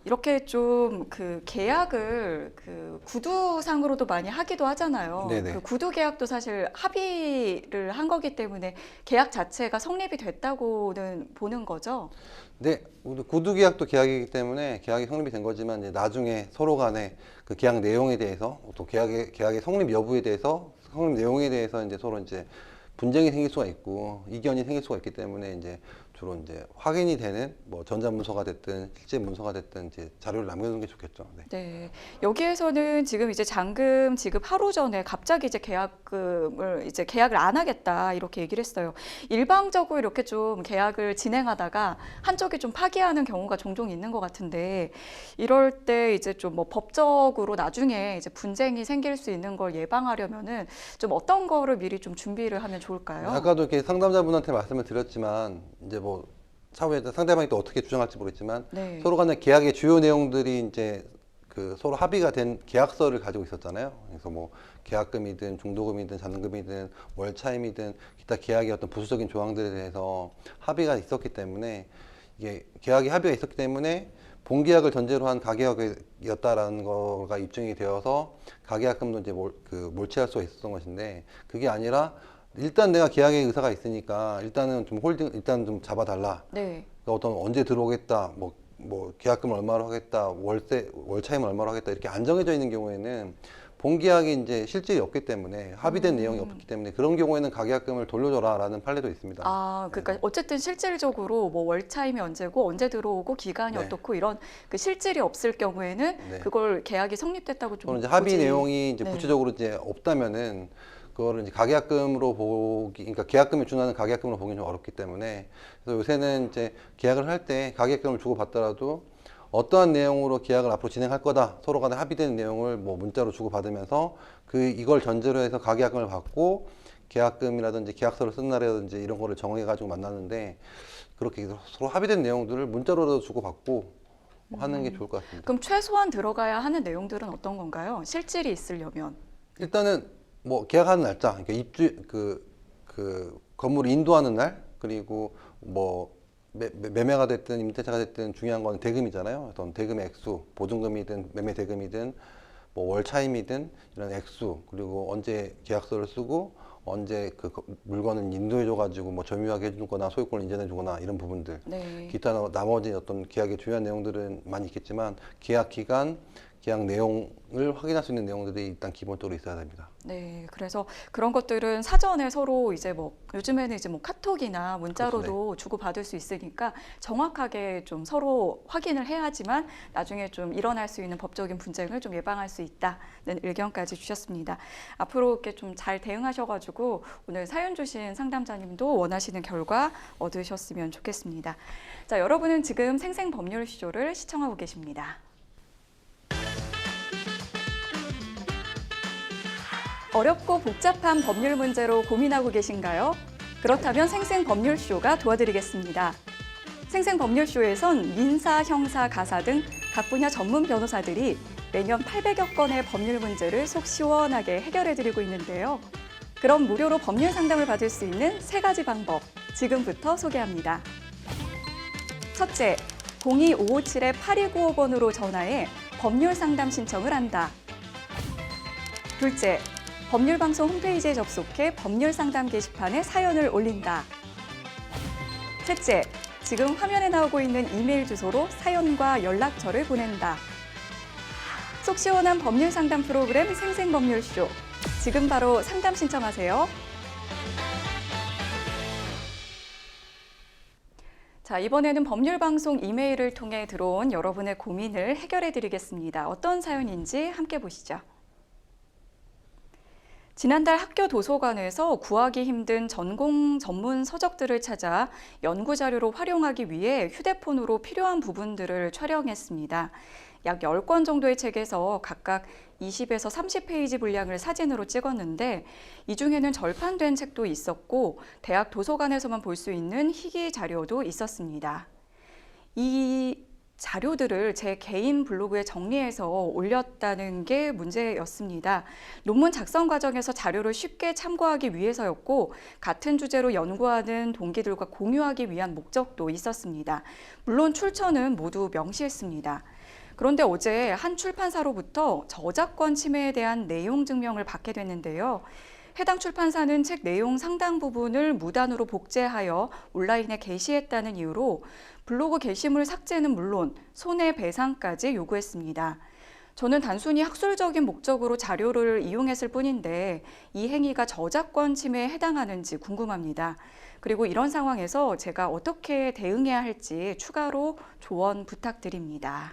이렇게 좀 그 계약을 그 구두상으로도 많이 하기도 하잖아요. 네네. 그 구두 계약도 사실 합의를 한 거기 때문에 계약 자체가 성립이 됐다고는 보는 거죠. 네, 우리 구두 계약도 계약이기 때문에 계약이 성립이 된 거지만 이제 나중에 서로 간에 그 계약 내용에 대해서 또 계약의 성립 여부에 대해서 성립 내용에 대해서 이제 서로 이제 분쟁이 생길 수가 있고 이견이 생길 수가 있기 때문에 이제 주로 이제 확인이 되는 뭐 전자문서가 됐든 실제 문서가 됐든 이제 자료를 남겨두는 게 좋겠죠. 네. 네. 여기에서는 지금 이제 잔금 지급 하루 전에 갑자기 이제 계약을 안 하겠다 이렇게 얘기를 했어요. 일방적으로 이렇게 좀 계약을 진행하다가 한쪽이 좀 파기하는 경우가 종종 있는 것 같은데 이럴 때 이제 좀 뭐 법적으로 나중에 이제 분쟁이 생길 수 있는 걸 예방하려면은 좀 어떤 거를 미리 좀 준비를 하면 좋을까요? 아까도 이렇게 상담자분한테 말씀을 드렸지만 이제 뭐 차후에 상대방이 또 어떻게 주장할지 모르겠지만 네. 서로 간의 계약의 주요 내용들이 이제 그 서로 합의가 된 계약서를 가지고 있었잖아요. 그래서 뭐 계약금이든 중도금이든 잔금이든 월차임이든 기타 계약의 어떤 부수적인 조항들에 대해서 합의가 있었기 때문에 이게 계약이 합의가 있었기 때문에 본계약을 전제로 한 가계약이었다라는 거가 입증이 되어서 가계약금도 이제 몰체할 수가 있었던 것인데 그게 아니라 일단 내가 계약의 의사가 있으니까 일단은 일단 좀 잡아달라. 네. 그러니까 어떤 언제 들어오겠다, 뭐 계약금을 얼마로 하겠다, 월차임을 얼마로 하겠다 이렇게 안 정해져 있는 경우에는 본계약이 이제 실질이 없기 때문에 합의된 내용이 없기 때문에 그런 경우에는 가계약금을 돌려줘라라는 판례도 있습니다. 아, 그러니까 어쨌든 실질적으로 뭐 월차임이 언제고 언제 들어오고 기간이 네. 어떻고 이런 그 실질이 없을 경우에는 네. 그걸 계약이 성립됐다고 좀 또는 이제 합의 보지. 내용이 이제 네. 구체적으로 이제 없다면은 그거를 이제 가계약금으로 그러니까 계약금에 준하는 가계약금으로 보기는 좀 어렵기 때문에 그래서 요새는 이제 계약을 할 때 가계약금을 주고 받더라도 어떠한 내용으로 계약을 앞으로 진행할 거다 서로 간에 합의된 내용을 뭐 문자로 주고 받으면서 이걸 전제로 해서 가계약금을 받고 계약금이라든지 계약서를 쓴 날이라든지 이런 거를 정해 가지고 만나는데 그렇게 서로 합의된 내용들을 문자로라도 주고 받고 하는 게 좋을 것 같습니다. 그럼 최소한 들어가야 하는 내용들은 어떤 건가요? 실질이 있으려면. 일단은 뭐 계약하는 날짜, 그러니까 그 건물을 인도하는 날, 그리고 뭐 매매가 됐든 임대차가 됐든 중요한 건 대금이잖아요. 어떤 대금의 액수, 보증금이든 매매 대금이든 뭐 월차임이든 이런 액수, 그리고 언제 계약서를 쓰고 언제 그 물건을 인도해줘가지고 뭐 점유하게 해주거나 소유권을 인정해주거나 이런 부분들. 네. 기타 나머지 어떤 계약의 중요한 내용들은 많이 있겠지만 계약 기간, 계약 내용을 확인할 수 있는 내용들이 일단 기본적으로 있어야 됩니다. 네, 그래서 그런 것들은 사전에 서로 이제 뭐 요즘에는 이제 뭐 카톡이나 문자로도 주고받을 수 있으니까 정확하게 좀 서로 확인을 해야지만 나중에 좀 일어날 수 있는 법적인 분쟁을 좀 예방할 수 있다는 의견까지 주셨습니다. 앞으로 이렇게 좀 잘 대응하셔가지고 오늘 사연 주신 상담자님도 원하시는 결과 얻으셨으면 좋겠습니다. 자, 여러분은 지금 생생법률쇼를 시청하고 계십니다. 어렵고 복잡한 법률 문제로 고민하고 계신가요? 그렇다면 생생법률쇼가 도와드리겠습니다. 생생법률쇼에선 민사, 형사, 가사 등 각 분야 전문 변호사들이 매년 800여 건의 법률 문제를 속 시원하게 해결해드리고 있는데요. 그럼 무료로 법률 상담을 받을 수 있는 3가지 방법, 지금부터 소개합니다. 첫째, 02-557-8295번으로 전화해 법률 상담 신청을 한다. 둘째, 법률방송 홈페이지에 접속해 법률 상담 게시판에 사연을 올린다. 셋째, 지금 화면에 나오고 있는 이메일 주소로 사연과 연락처를 보낸다. 속 시원한 법률 상담 프로그램 생생법률쇼. 지금 바로 상담 신청하세요. 자, 이번에는 법률방송 이메일을 통해 들어온 여러분의 고민을 해결해 드리겠습니다. 어떤 사연인지 함께 보시죠. 지난달 학교 도서관에서 구하기 힘든 전공 전문 서적들을 찾아 연구 자료로 활용하기 위해 휴대폰으로 필요한 부분들을 촬영했습니다. 약 10권 정도의 책에서 각각 20에서 30페이지 분량을 사진으로 찍었는데 이 중에는 절판된 책도 있었고 대학 도서관에서만 볼 수 있는 희귀 자료도 있었습니다. 이 자료들을 제 개인 블로그에 정리해서 올렸다는 게 문제였습니다. 논문 작성 과정에서 자료를 쉽게 참고하기 위해서였고 같은 주제로 연구하는 동기들과 공유하기 위한 목적도 있었습니다. 물론 출처는 모두 명시했습니다. 그런데 어제 한 출판사로부터 저작권 침해에 대한 내용 증명을 받게 됐는데요. 해당 출판사는 책 내용 상당 부분을 무단으로 복제하여 온라인에 게시했다는 이유로 블로그 게시물 삭제는 물론 손해배상까지 요구했습니다. 저는 단순히 학술적인 목적으로 자료를 이용했을 뿐인데 이 행위가 저작권 침해에 해당하는지 궁금합니다. 그리고 이런 상황에서 제가 어떻게 대응해야 할지 추가로 조언 부탁드립니다.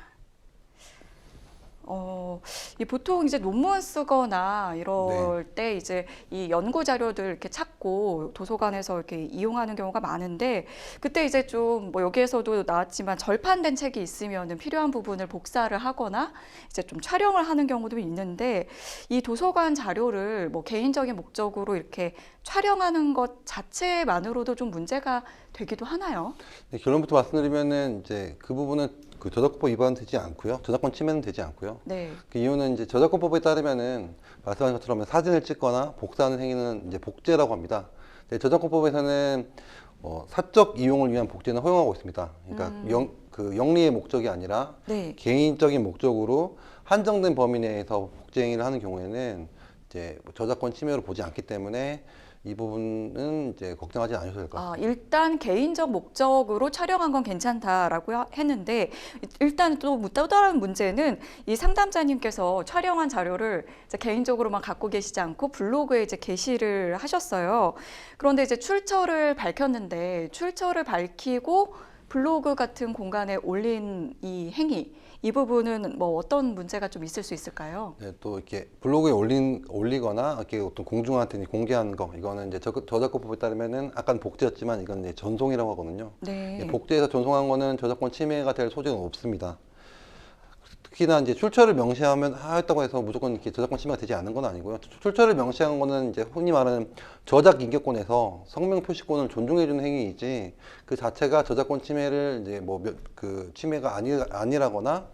보통 이제 논문 쓰거나 이럴 때 이제 이 연구 자료들 이렇게 찾고 도서관에서 이렇게 이용하는 경우가 많은데 그때 이제 좀 뭐 여기에서도 나왔지만 절판된 책이 있으면은 필요한 부분을 복사를 하거나 이제 좀 촬영을 하는 경우도 있는데 이 도서관 자료를 뭐 개인적인 목적으로 이렇게 촬영하는 것 자체만으로도 좀 문제가 되기도 하나요? 네, 결론부터 말씀드리면은 이제 그 부분은 그 저작권법 위반은 되지 않고요. 저작권 침해는 되지 않고요. 네. 그 이유는 이제 저작권법에 따르면은 말씀하신 것처럼 사진을 찍거나 복사하는 행위는 이제 복제라고 합니다. 근데 저작권법에서는 사적 이용을 위한 복제는 허용하고 있습니다. 그러니까 영리의 목적이 아니라 네. 개인적인 목적으로 한정된 범위 내에서 복제 행위를 하는 경우에는 이제 저작권 침해로 보지 않기 때문에 이 부분은 이제 걱정하지 않으셔도 될 것 같습니다. 일단 개인적 목적으로 촬영한 건 괜찮다라고 했는데 일단 또 다른 문제는 이 상담자님께서 촬영한 자료를 이제 개인적으로만 갖고 계시지 않고 블로그에 이제 게시를 하셨어요. 그런데 이제 출처를 밝혔는데 출처를 밝히고 블로그 같은 공간에 올린 이 행위, 이 부분은 뭐 어떤 문제가 좀 있을 수 있을까요? 네, 또 이렇게 블로그에 올리거나 이렇게 어떤 공중한테 공개하는 거, 이거는 이제 저작권법에 따르면은 아까는 복제였지만 이건 이제 전송이라고 하거든요. 네. 복제해서 전송한 거는 저작권 침해가 될 소지는 없습니다. 특히나 이제 출처를 하였다고 해서 무조건 이렇게 저작권 침해가 되지 않는 건 아니고요. 출처를 명시한 거는 이제 흔히 말하는 저작 인격권에서 성명 표시권을 존중해주는 행위이지 그 자체가 저작권 침해를 이제 그 침해가 아니라거나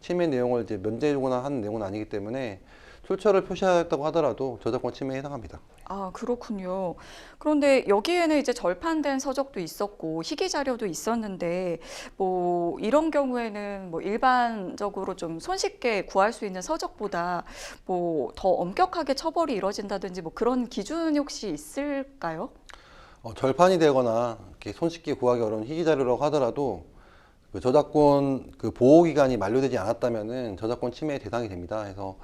침해 내용을 이제 면제해주거나 하는 내용은 아니기 때문에 출처를 표시하였다고 하더라도 저작권 침해에 해당합니다. 아, 그렇군요. 그런데 여기에는 이제 절판된 서적도 있었고 희귀 자료도 있었는데 뭐 이런 경우에는 뭐 일반적으로 좀 손쉽게 구할 수 있는 서적보다 뭐 더 엄격하게 처벌이 이루어진다든지 뭐 그런 기준이 혹시 있을까요? 절판이 되거나 이렇게 손쉽게 구하기 어려운 희귀 자료라고 하더라도 그 저작권 그 보호 기간이 만료되지 않았다면은 저작권 침해 대상이 됩니다. 그래서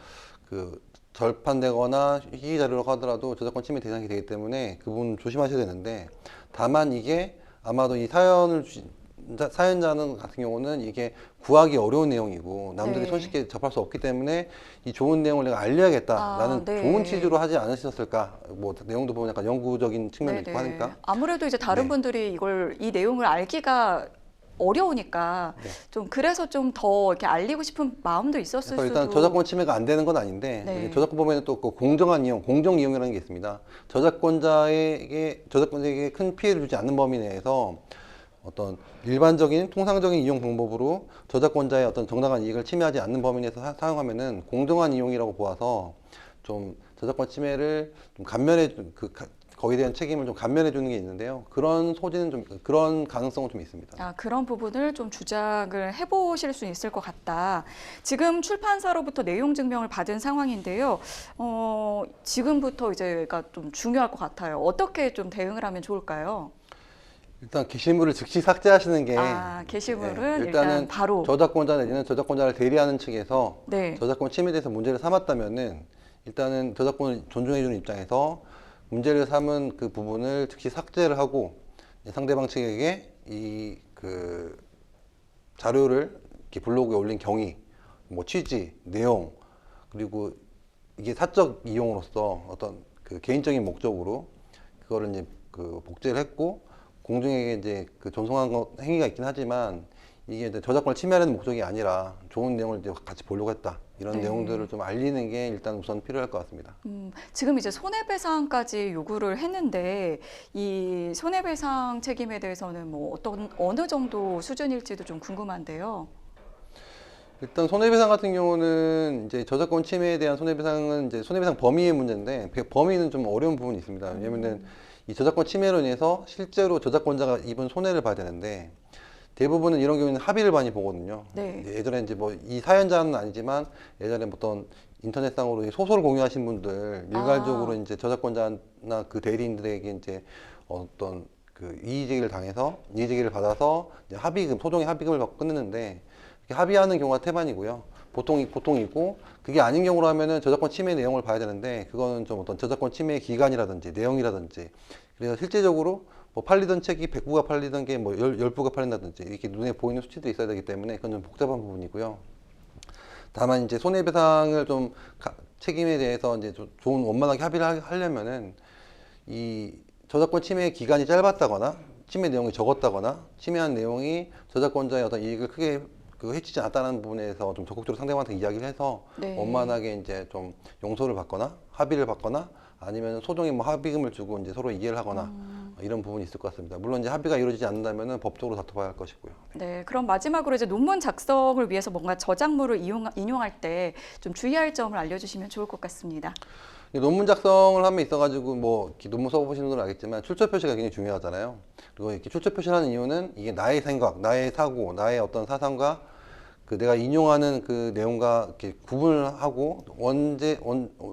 그 절판되거나 희귀 자료라고 하더라도 저작권 침해 대상이 되기 때문에 그 부분 조심하셔야 되는데 다만 이게 아마도 이 사연자는 같은 경우는 이게 구하기 어려운 내용이고 남들이 네. 손쉽게 접할 수 없기 때문에 이 좋은 내용을 내가 알려야겠다라는 네. 좋은 취지로 하지 않으셨을까? 뭐 내용도 보면 약간 연구적인 측면이 있고 하니까 아무래도 이제 다른 네. 분들이 이 내용을 알기가 어려우니까 네. 좀 그래서 좀 더 이렇게 알리고 싶은 마음도 있었을 그래서 수도. 일단 저작권 침해가 안 되는 건 아닌데 네. 저작권법에는 또 그 공정한 이용, 공정 이용이라는 게 있습니다. 저작권자에게 큰 피해를 주지 않는 범위 내에서 어떤 일반적인 통상적인 이용 방법으로 저작권자의 어떤 정당한 이익을 침해하지 않는 범위 내에서 사용하면은 공정한 이용이라고 보아서 좀 저작권 침해를 좀 거기에 대한 책임을 좀 감면해 주는 게 있는데요. 그런 가능성은 좀 있습니다. 그런 부분을 좀 주장을 해보실 수 있을 것 같다. 지금 출판사로부터 내용 증명을 받은 상황인데요. 지금부터 이제가 좀 중요할 것 같아요. 어떻게 좀 대응을 하면 좋을까요? 일단 게시물을 즉시 삭제하시는 게 게시물은 네, 일단 바로 저작권자 내지는 저작권자를 대리하는 측에서 네. 저작권 침해에 대해서 문제를 삼았다면은 일단은 저작권을 존중해 주는 입장에서 문제를 삼은 그 부분을 즉시 삭제를 하고 상대방 측에게 이 그 자료를 이렇게 블로그에 올린 경위, 뭐 취지, 내용, 그리고 이게 사적 이용으로서 어떤 그 개인적인 목적으로 그거를 이제 그 복제를 했고 공중에게 이제 그 전송한 행위가 있긴 하지만 이게 이제 저작권을 침해하는 목적이 아니라 좋은 내용을 이제 같이 보려고 했다. 이런 네. 내용들을 좀 알리는 게 일단 우선 필요할 것 같습니다. 지금 이제 손해배상까지 요구를 했는데 이 손해배상 책임에 대해서는 뭐 어느 정도 수준일지도 좀 궁금한데요. 일단 손해배상 같은 경우는 이제 저작권 침해에 대한 손해배상은 이제 손해배상 범위의 문제인데 범위는 좀 어려운 부분이 있습니다. 왜냐면은 이 저작권 침해로 인해서 실제로 저작권자가 입은 손해를 봐야 되는데 대부분은 이런 경우는 합의를 많이 보거든요. 네. 예전에 이제 뭐 이 사연자는 아니지만 예전에 어떤 인터넷상으로 소설 공유하신 분들 일괄적으로 이제 저작권자나 그 대리인들에게 이제 어떤 그 이의제기를 당해서 이의제기를 받아서 이제 합의금 소송의 합의금을 받고 끝내는데 이렇게 합의하는 경우가 태반이고요. 보통이고 그게 아닌 경우로 하면은 저작권 침해 내용을 봐야 되는데 그거는 좀 어떤 저작권 침해 기간이라든지 내용이라든지 그래서 실제적으로 뭐 팔리던 책이 100부가 팔리던 게 뭐 10부가 팔린다든지 이렇게 눈에 보이는 수치도 있어야 되기 때문에 그건 좀 복잡한 부분이고요. 다만 이제 손해배상을 좀 책임에 대해서 이제 좀 좋은 원만하게 합의를 하려면은 이 저작권 침해 기간이 짧았다거나 침해 내용이 적었다거나 침해한 내용이 저작권자의 어떤 이익을 크게 해치지 않았다는 부분에서 좀 적극적으로 상대방한테 이야기를 해서 네. 원만하게 이제 좀 용서를 받거나 합의를 받거나 아니면 소정의 뭐 합의금을 주고 이제 서로 이해를 하거나 이런 부분이 있을 것 같습니다. 물론 이제 합의가 이루어지지 않는다면은 법적으로 다퉈봐야 할 것이고요. 네, 그럼 마지막으로 이제 논문 작성을 위해서 뭔가 저작물을 인용할 때 좀 주의할 점을 알려주시면 좋을 것 같습니다. 논문 작성을 함에 있어가지고 뭐 이렇게 논문 써보시는 분들은 알겠지만 출처 표시가 굉장히 중요하잖아요. 그리고 이렇게 출처 표시를 하는 이유는 이게 나의 생각, 나의 사고, 나의 어떤 사상과 그 내가 인용하는 그 내용과 이렇게 구분을 하고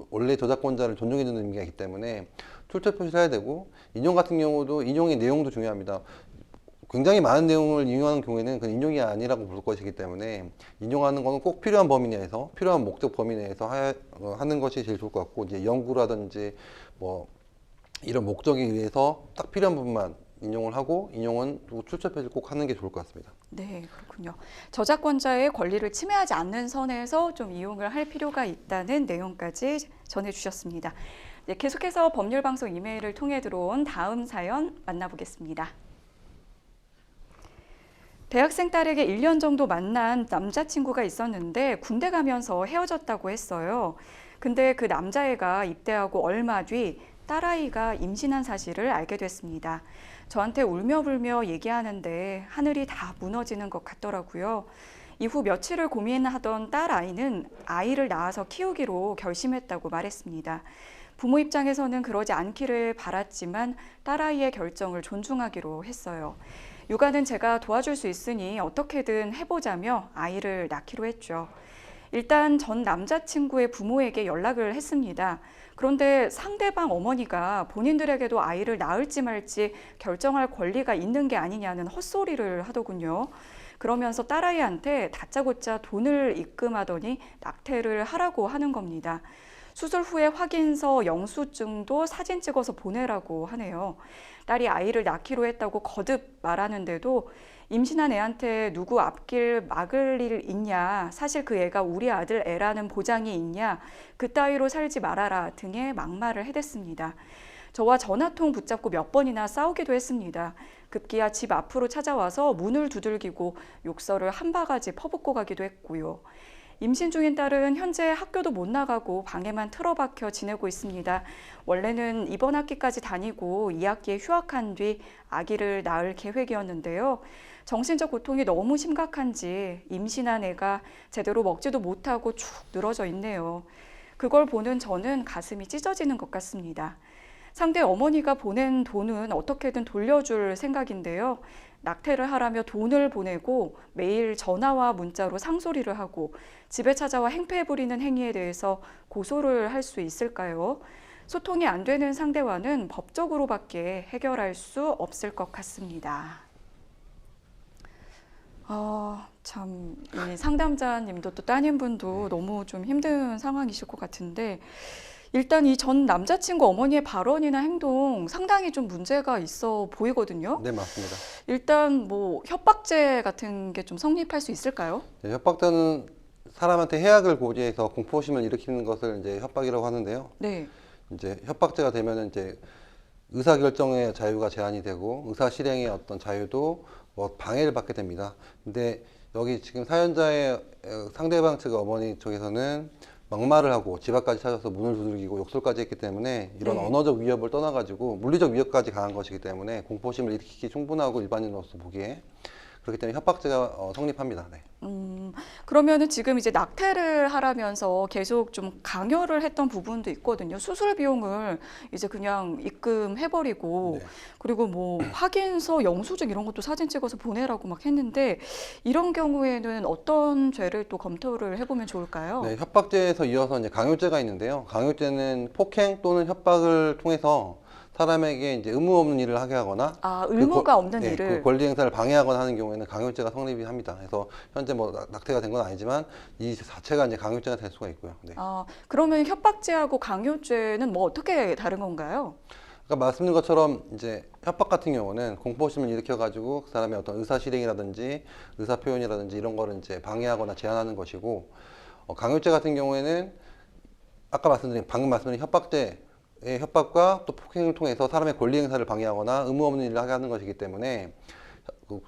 원래 저작권자를 존중해주는 의미가 있기 때문에 출처 표시를 해야 되고 인용 같은 경우도 인용의 내용도 중요합니다. 굉장히 많은 내용을 인용하는 경우에는 그 인용이 아니라고 볼 것이기 때문에 인용하는 거는 꼭 필요한 범위 내에서 필요한 목적 범위 내에서 하는 것이 제일 좋을 것 같고 이제 연구라든지 뭐 이런 목적에 의해서 딱 필요한 부분만 인용을 하고 인용은 출처 표시를 꼭 하는 게 좋을 것 같습니다. 네, 그렇군요. 저작권자의 권리를 침해하지 않는 선에서 좀 이용을 할 필요가 있다는 내용까지 전해주셨습니다. 네, 계속해서 법률방송 이메일을 통해 들어온 다음 사연 만나보겠습니다. 대학생 딸에게 1년 정도 만난 남자친구가 있었는데 군대 가면서 헤어졌다고 했어요. 근데 그 남자애가 입대하고 얼마 뒤 딸아이가 임신한 사실을 알게 됐습니다. 저한테 울며불며 얘기하는데 하늘이 다 무너지는 것 같더라고요. 이후 며칠을 고민하던 딸아이는 아이를 낳아서 키우기로 결심했다고 말했습니다. 부모 입장에서는 그러지 않기를 바랐지만 딸아이의 결정을 존중하기로 했어요. 육아는 제가 도와줄 수 있으니 어떻게든 해보자며 아이를 낳기로 했죠. 일단 전 남자친구의 부모에게 연락을 했습니다. 그런데 상대방 어머니가 본인들에게도 아이를 낳을지 말지 결정할 권리가 있는 게 아니냐는 헛소리를 하더군요. 그러면서 딸아이한테 다짜고짜 돈을 입금하더니 낙태를 하라고 하는 겁니다. 수술 후에 확인서, 영수증도 사진 찍어서 보내라고 하네요. 딸이 아이를 낳기로 했다고 거듭 말하는데도 임신한 애한테 누구 앞길 막을 일 있냐, 사실 그 애가 우리 아들 애라는 보장이 있냐, 그따위로 살지 말아라 등의 막말을 해댔습니다. 저와 전화통 붙잡고 몇 번이나 싸우기도 했습니다. 급기야 집 앞으로 찾아와서 문을 두들기고 욕설을 한 바가지 퍼붓고 가기도 했고요. 임신 중인 딸은 현재 학교도 못 나가고 방에만 틀어박혀 지내고 있습니다. 원래는 이번 학기까지 다니고 2학기에 휴학한 뒤 아기를 낳을 계획이었는데요. 정신적 고통이 너무 심각한지 임신한 애가 제대로 먹지도 못하고 축 늘어져 있네요. 그걸 보는 저는 가슴이 찢어지는 것 같습니다. 상대 어머니가 보낸 돈은 어떻게든 돌려줄 생각인데요. 낙태를 하라며 돈을 보내고 매일 전화와 문자로 상소리를 하고 집에 찾아와 행패 부리는 행위에 대해서 고소를 할 수 있을까요? 소통이 안 되는 상대와는 법적으로밖에 해결할 수 없을 것 같습니다. 참, 이 상담자님도 또 따님분도 너무 좀 힘든 상황이실 것 같은데 일단 이 전 남자친구 어머니의 발언이나 행동 상당히 좀 문제가 있어 보이거든요. 네, 맞습니다. 일단 뭐 협박죄 같은 게 좀 성립할 수 있을까요? 네, 협박자는 사람한테 해악을 고지해서 공포심을 일으키는 것을 이제 협박이라고 하는데요. 네. 이제 협박죄가 되면은 이제 의사결정의 자유가 제한이 되고 의사실행의 어떤 자유도 뭐 방해를 받게 됩니다. 근데 여기 지금 사연자의 상대방 측 어머니 쪽에서는 막말을 하고 집 앞까지 찾아서 문을 두들기고 욕설까지 했기 때문에 이런 네. 언어적 위협을 떠나가지고 물리적 위협까지 가한 것이기 때문에 공포심을 일으키기 충분하고 일반인으로서 보기에 그렇기 때문에 협박죄가 성립합니다. 네. 그러면은 지금 이제 낙태를 하라면서 계속 좀 강요를 했던 부분도 있거든요. 수술 비용을 이제 그냥 입금해버리고, 네. 그리고 뭐 확인서, 영수증 이런 것도 사진 찍어서 보내라고 막 했는데, 이런 경우에는 어떤 죄를 또 검토를 해보면 좋을까요? 네, 협박죄에서 이어서 이제 강요죄가 있는데요. 강요죄는 폭행 또는 협박을 통해서 사람에게 이제 의무 없는 일을 하게 하거나 아, 의무가 없는 네, 일을. 그 권리 행사를 방해하거나 하는 경우에는 강요죄가 성립이 합니다. 그래서 현재 뭐 낙태가 된 건 아니지만 이 자체가 이제 강요죄가 될 수가 있고요. 네. 아, 그러면 협박죄하고 강요죄는 뭐 어떻게 다른 건가요? 아까 말씀드린 것처럼 이제 협박 같은 경우는 공포심을 일으켜가지고 그 사람의 어떤 의사 실행이라든지 의사 표현이라든지 이런 거를 이제 방해하거나 제한하는 것이고, 강요죄 같은 경우에는 방금 말씀드린 협박죄의 협박과 또 폭행을 통해서 사람의 권리 행사를 방해하거나 의무 없는 일을 하게 하는 것이기 때문에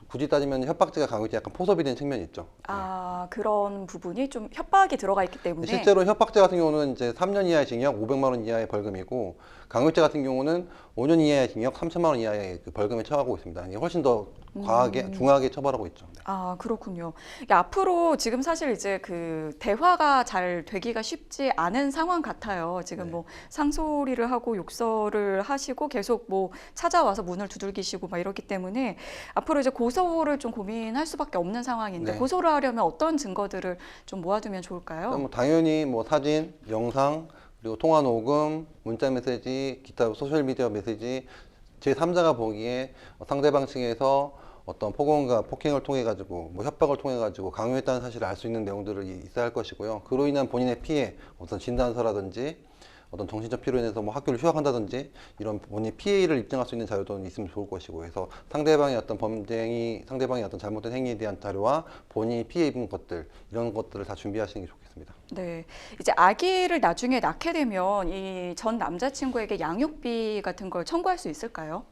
굳이 따지면 협박죄가 강요죄 약간 포섭이 된 측면이 있죠. 아, 그런 부분이 좀 협박이 들어가 있기 때문에. 실제로 협박죄 같은 경우는 이제 3년 이하의 징역, 500만 원 이하의 벌금이고, 강요죄 같은 경우는 5년 이하의 징역, 3천만 원 이하의 그 벌금에 처하고 있습니다. 이게 훨씬 더 과하게, 중하게 처벌하고 있죠. 네. 아, 그렇군요. 이게 앞으로 지금 사실 이제 그 대화가 잘 되기가 쉽지 않은 상황 같아요. 지금 네. 뭐 상소리를 하고 욕설을 하시고 계속 뭐 찾아와서 문을 두들기시고 막 이렇기 때문에 앞으로 이제 고소를 좀 고민할 수밖에 없는 상황인데 네. 고소를 하려면 어떤 증거들을 좀 모아두면 좋을까요? 뭐 당연히 뭐 사진, 영상, 그리고 통화 녹음, 문자 메시지, 기타 소셜미디어 메시지, 제3자가 보기에 상대방 측에서 어떤 폭언과 폭행을 통해 가지고 뭐 협박을 통해 가지고 강요했다는 사실을 알 수 있는 내용들을 있어야 할 것이고요. 그로 인한 본인의 피해, 어떤 진단서라든지 어떤 정신적 피해로 인해서 뭐 학교를 휴학한다든지 이런 본인 피해를 입증할 수 있는 자료도 있으면 좋을 것이고, 그래서 상대방의 어떤 상대방의 어떤 잘못된 행위에 대한 자료와 본인이 피해 입은 것들, 이런 것들을 다 준비하시는 게 좋겠습니다. 네. 이제 아기를 나중에 낳게 되면 이 전 남자친구에게 양육비 같은 걸 청구할 수 있을까요?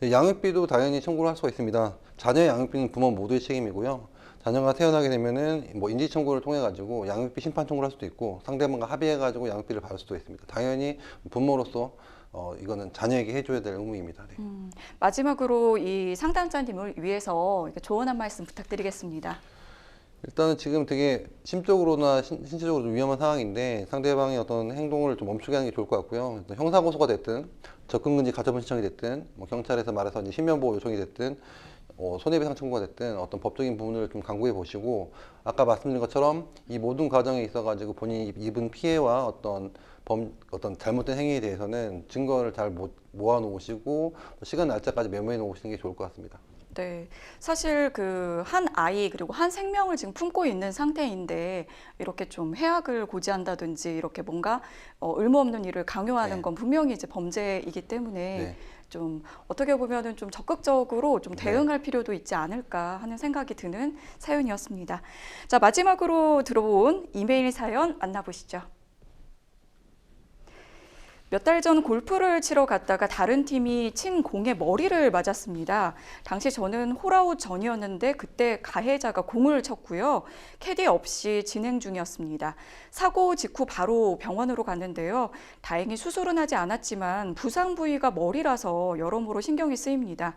네, 양육비도 당연히 청구를 할 수가 있습니다. 자녀의 양육비는 부모 모두의 책임이고요. 자녀가 태어나게 되면은 뭐 인지 청구를 통해 가지고 양육비 심판 청구를 할 수도 있고, 상대방과 합의해 가지고 양육비를 받을 수도 있습니다. 당연히 부모로서 이거는 자녀에게 해줘야 될 의무입니다. 네. 마지막으로 이 상담자님을 위해서 이렇게 조언 한 말씀 부탁드리겠습니다. 일단은 지금 되게 심적으로나 신체적으로 좀 위험한 상황인데 상대방의 어떤 행동을 좀 멈추게 하는 게 좋을 것 같고요. 형사고소가 됐든 접근금지 가처분 신청이 됐든 뭐 경찰에서 말해서 이제 신변보호 요청이 됐든 손해배상 청구가 됐든 어떤 법적인 부분을 좀 강구해 보시고, 아까 말씀드린 것처럼 이 모든 과정에 있어 가지고 본인이 입은 피해와 어떤 잘못된 행위에 대해서는 증거를 잘 모아 놓으시고 시간 날짜까지 메모해 놓으시는 게 좋을 것 같습니다. 네, 사실 그 한 아이 그리고 한 생명을 지금 품고 있는 상태인데 이렇게 좀 해악을 고지한다든지 이렇게 뭔가 의무 없는 일을 강요하는 네. 건 분명히 이제 범죄이기 때문에 네. 좀 어떻게 보면은 좀 적극적으로 좀 네. 대응할 필요도 있지 않을까 하는 생각이 드는 사연이었습니다. 자, 마지막으로 들어온 이메일 사연 만나보시죠. 몇 달 전 골프를 치러 갔다가 다른 팀이 친 공에 머리를 맞았습니다. 당시 저는 홀아웃 전이었는데 그때 가해자가 공을 쳤고요. 캐디 없이 진행 중이었습니다. 사고 직후 바로 병원으로 갔는데요. 다행히 수술은 하지 않았지만 부상 부위가 머리라서 여러모로 신경이 쓰입니다.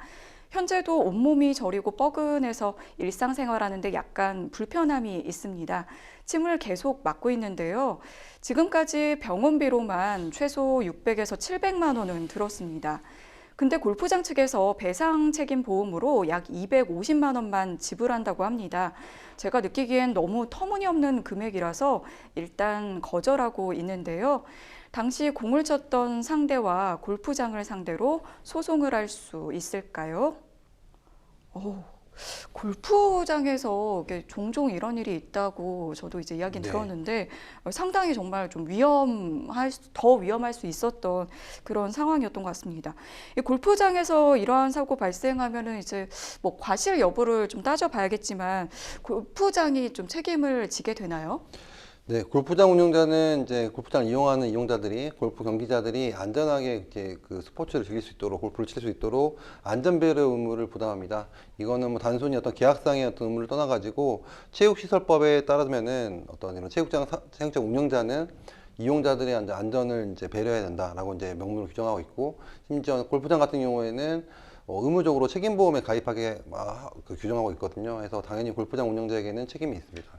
현재도 온몸이 저리고 뻐근해서 일상생활하는데 약간 불편함이 있습니다. 침을 계속 맞고 있는데요. 지금까지 병원비로만 최소 600에서 700만 원은 들었습니다. 근데 골프장 측에서 배상 책임 보험으로 약 250만 원만 지불한다고 합니다. 제가 느끼기엔 너무 터무니없는 금액이라서 일단 거절하고 있는데요. 당시 공을 쳤던 상대와 골프장을 상대로 소송을 할 수 있을까요? 골프장에서 이게 종종 이런 일이 있다고 저도 이제 이야기는 네. 들었는데 상당히 정말 좀 더 위험할 수 있었던 그런 상황이었던 것 같습니다. 이 골프장에서 이러한 사고 발생하면은 이제 뭐 과실 여부를 좀 따져봐야겠지만 골프장이 좀 책임을 지게 되나요? 네, 골프장 운영자는 이제 골프장을 이용하는 이용자들이, 골프 경기자들이 안전하게 이제 그 스포츠를 즐길 수 있도록, 골프를 칠 수 있도록 안전배려 의무를 부담합니다. 이거는 뭐 단순히 어떤 계약상의 어떤 의무를 떠나가지고 체육시설법에 따르면은 어떤 이런 체육장 운영자는 이용자들의 안전을 이제 배려해야 된다라고 이제 명문으로 규정하고 있고, 심지어 골프장 같은 경우에는 의무적으로 책임보험에 가입하게 규정하고 있거든요. 그래서 당연히 골프장 운영자에게는 책임이 있습니다.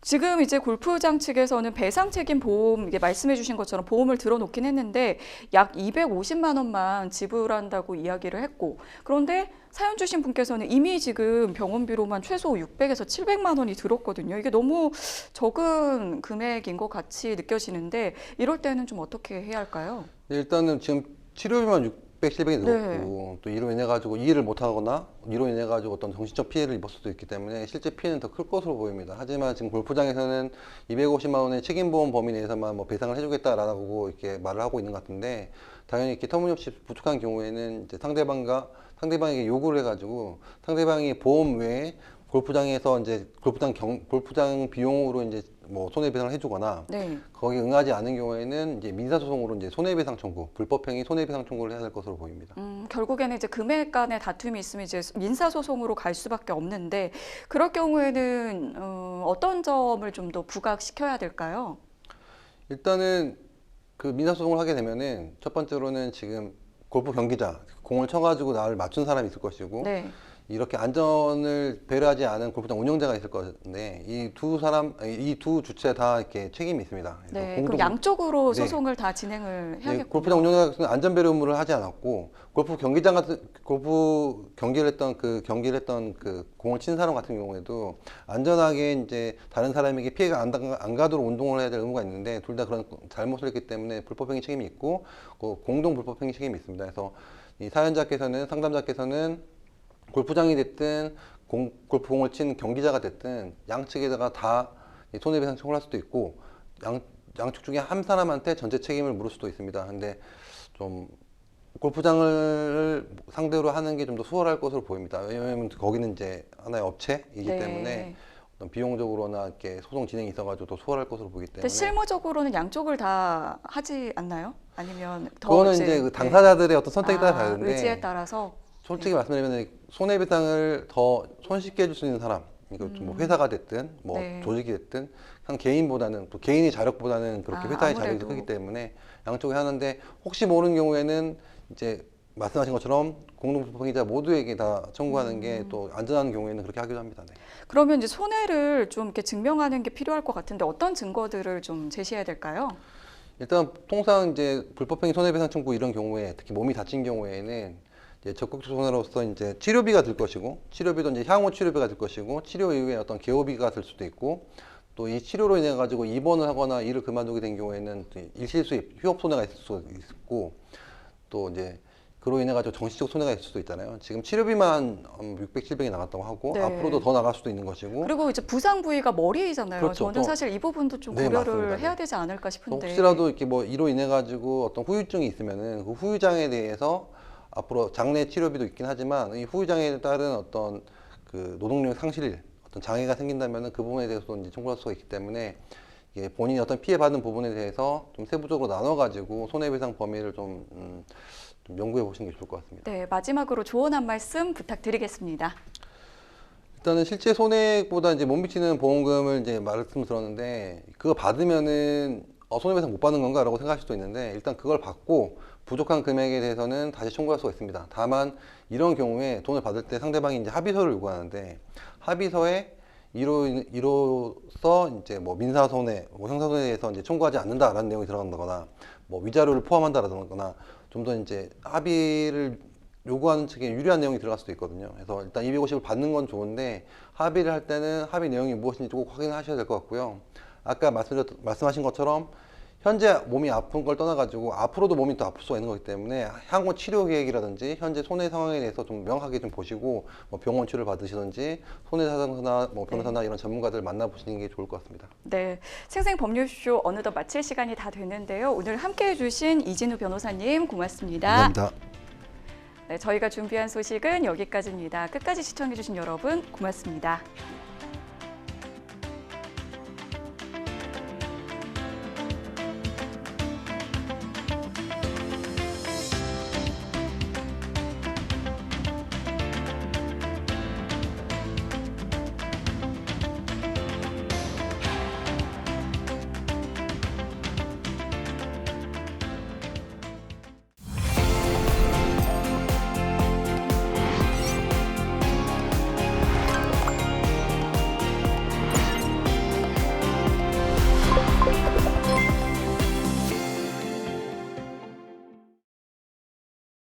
지금 이제 골프장 측에서는 배상 책임 보험, 이게 말씀해 주신 것처럼 보험을 들어놓긴 했는데 약 250만 원만 지불한다고 이야기를 했고, 그런데 사연 주신 분께서는 이미 지금 병원비로만 최소 600에서 700만 원이 들었거든요. 이게 너무 적은 금액인 것 같이 느껴지는데 이럴 때는 좀 어떻게 해야 할까요? 네, 일단은 지금 치료비만 600, 700이 늘었고, 또 이로 인해 가지고 이해를 못 하거나 이로 인해 가지고 어떤 정신적 피해를 입을 수도 있기 때문에 실제 피해는 더 클 것으로 보입니다. 하지만 지금 골프장에서는 250만 원의 책임보험 범위 내에서만 뭐 배상을 해주겠다라고 이렇게 말을 하고 있는 것 같은데, 당연히 이렇게 터무니없이 부족한 경우에는 이제 상대방에게 요구를 해가지고 상대방이 보험 외에 골프장에서 이제 골프장 비용으로 이제 뭐 손해배상을 해주거나, 네. 거기에 응하지 않은 경우에는 이제 민사소송으로 이제 손해배상 청구, 불법행위 손해배상 청구를 해야 될 것으로 보입니다. 결국에는 이제 금액 간의 다툼이 있으면 이제 민사소송으로 갈 수밖에 없는데 그럴 경우에는 어떤 점을 좀 더 부각시켜야 될까요? 일단은 그 민사소송을 하게 되면은 첫 번째로는 지금 골프 경기자, 공을 쳐가지고 나를 맞춘 사람이 있을 것이고, 네. 이렇게 안전을 배려하지 않은 골프장 운영자가 있을 건데, 이 두 주체 다 이렇게 책임이 있습니다. 그래서 네. 그럼 양쪽으로 네. 소송을 다 진행을 네, 해야겠군요. 골프장 운영자는 안전배려 의무를 하지 않았고, 골프 경기를 했던 그 공을 친 사람 같은 경우에도 안전하게 이제 다른 사람에게 피해가 안 가도록 운동을 해야 될 의무가 있는데, 둘 다 그런 잘못을 했기 때문에 불법행위 책임이 있고, 공동 불법행위 책임이 있습니다. 그래서 이 상담자께서는 골프장이 됐든 골프공을 친 경기자가 됐든 양측에다가 다 손해배상 청구를 할 수도 있고, 양측 중에 한 사람한테 전체 책임을 물을 수도 있습니다. 근데 좀 골프장을 상대로 하는 게 좀 더 수월할 것으로 보입니다. 왜냐하면 거기는 이제 하나의 업체이기 네. 때문에 어떤 비용적으로나 이렇게 소송 진행이 있어가지고 더 수월할 것으로 보기 때문에. 근데 실무적으로는 양쪽을 다 하지 않나요? 아니면 더 그거는 이제 그 당사자들의 어떤 선택에 따라 다른데, 의지에 따라서 솔직히 말씀드리면 손해배상을 더 손쉽게 해줄 수 있는 사람, 이거 뭐 회사가 됐든 뭐 네. 조직이 됐든 한 개인보다는, 또 개인의 자력보다는 그렇게 회사의 자력이 아무래도. 크기 때문에 양쪽이 하는데, 혹시 모르는 경우에는 이제 말씀하신 것처럼 공동불법행위자 모두에게 다 청구하는 게 또 안전한 경우에는 그렇게 하기도 합니다. 네. 그러면 이제 손해를 좀 이렇게 증명하는 게 필요할 것 같은데 어떤 증거들을 좀 제시해야 될까요? 일단 통상 이제 불법행위 손해배상 청구 이런 경우에, 특히 몸이 다친 경우에는 이제 적극적 손해로서 이제 치료비가 들 것이고, 치료비도 이제 향후 치료비가 들 것이고, 치료 이후에 어떤 개호비가 들 수도 있고, 또 이 치료로 인해 가지고 입원을 하거나 일을 그만두게 된 경우에는 또 일실수입, 휴업 손해가 있을 수 있고, 또 이제 그로 인해 가지고 정신적 손해가 있을 수도 있잖아요. 지금 치료비만 600, 700이 나갔다고 하고, 네. 앞으로도 더 나갈 수도 있는 것이고, 그리고 이제 부상 부위가 머리잖아요. 그렇죠. 저는 사실 이 부분도 좀 네, 고려를 맞습니다. 해야 네. 되지 않을까 또 싶은데. 혹시라도 이렇게 뭐 이로 인해 가지고 어떤 후유증이 있으면은 그 후유장에 대해서 앞으로 장래 치료비도 있긴 하지만, 이 후유장에 따른 어떤 그 노동력 상실, 어떤 장애가 생긴다면은 그 부분에 대해서도 이제 청구할 수가 있기 때문에, 이게 본인이 어떤 피해받은 부분에 대해서 좀 세부적으로 나눠가지고 손해배상 범위를 좀 연구해 보시는 게 좋을 것 같습니다. 네, 마지막으로 조언 한 말씀 부탁드리겠습니다. 일단은 실제 손해액보다 이제 못 미치는 보험금을 이제 말씀을 들었는데, 그거 받으면은 손해배상 못 받는 건가라고 생각할 수도 있는데, 일단 그걸 받고 부족한 금액에 대해서는 다시 청구할 수가 있습니다. 다만 이런 경우에 돈을 받을 때 상대방이 이제 합의서를 요구하는데, 합의서에 이로써 이제 뭐 민사손해, 뭐 형사손해에 대해서 이제 청구하지 않는다라는 내용이 들어간다거나, 뭐 위자료를 포함한다라거나, 좀 더 이제 합의를 요구하는 측에 유리한 내용이 들어갈 수도 있거든요. 그래서 일단 250을 받는 건 좋은데, 합의를 할 때는 합의 내용이 무엇인지 꼭 확인하셔야 될 것 같고요. 아까 말씀하신 것처럼 현재 몸이 아픈 걸 떠나가지고 앞으로도 몸이 더 아플 수가 있는 거기 때문에 향후 치료 계획이라든지 현재 손해 상황에 대해서 좀 명확하게 좀 보시고 뭐 병원 치료를 받으시든지 손해사상사나 뭐 변호사나 이런 전문가들 만나보시는 게 좋을 것 같습니다. 네, 생생법률쇼 어느덧 마칠 시간이 다 됐는데요. 오늘 함께해 주신 이진우 변호사님 고맙습니다. 감사합니다. 네, 저희가 준비한 소식은 여기까지입니다. 끝까지 시청해 주신 여러분 고맙습니다.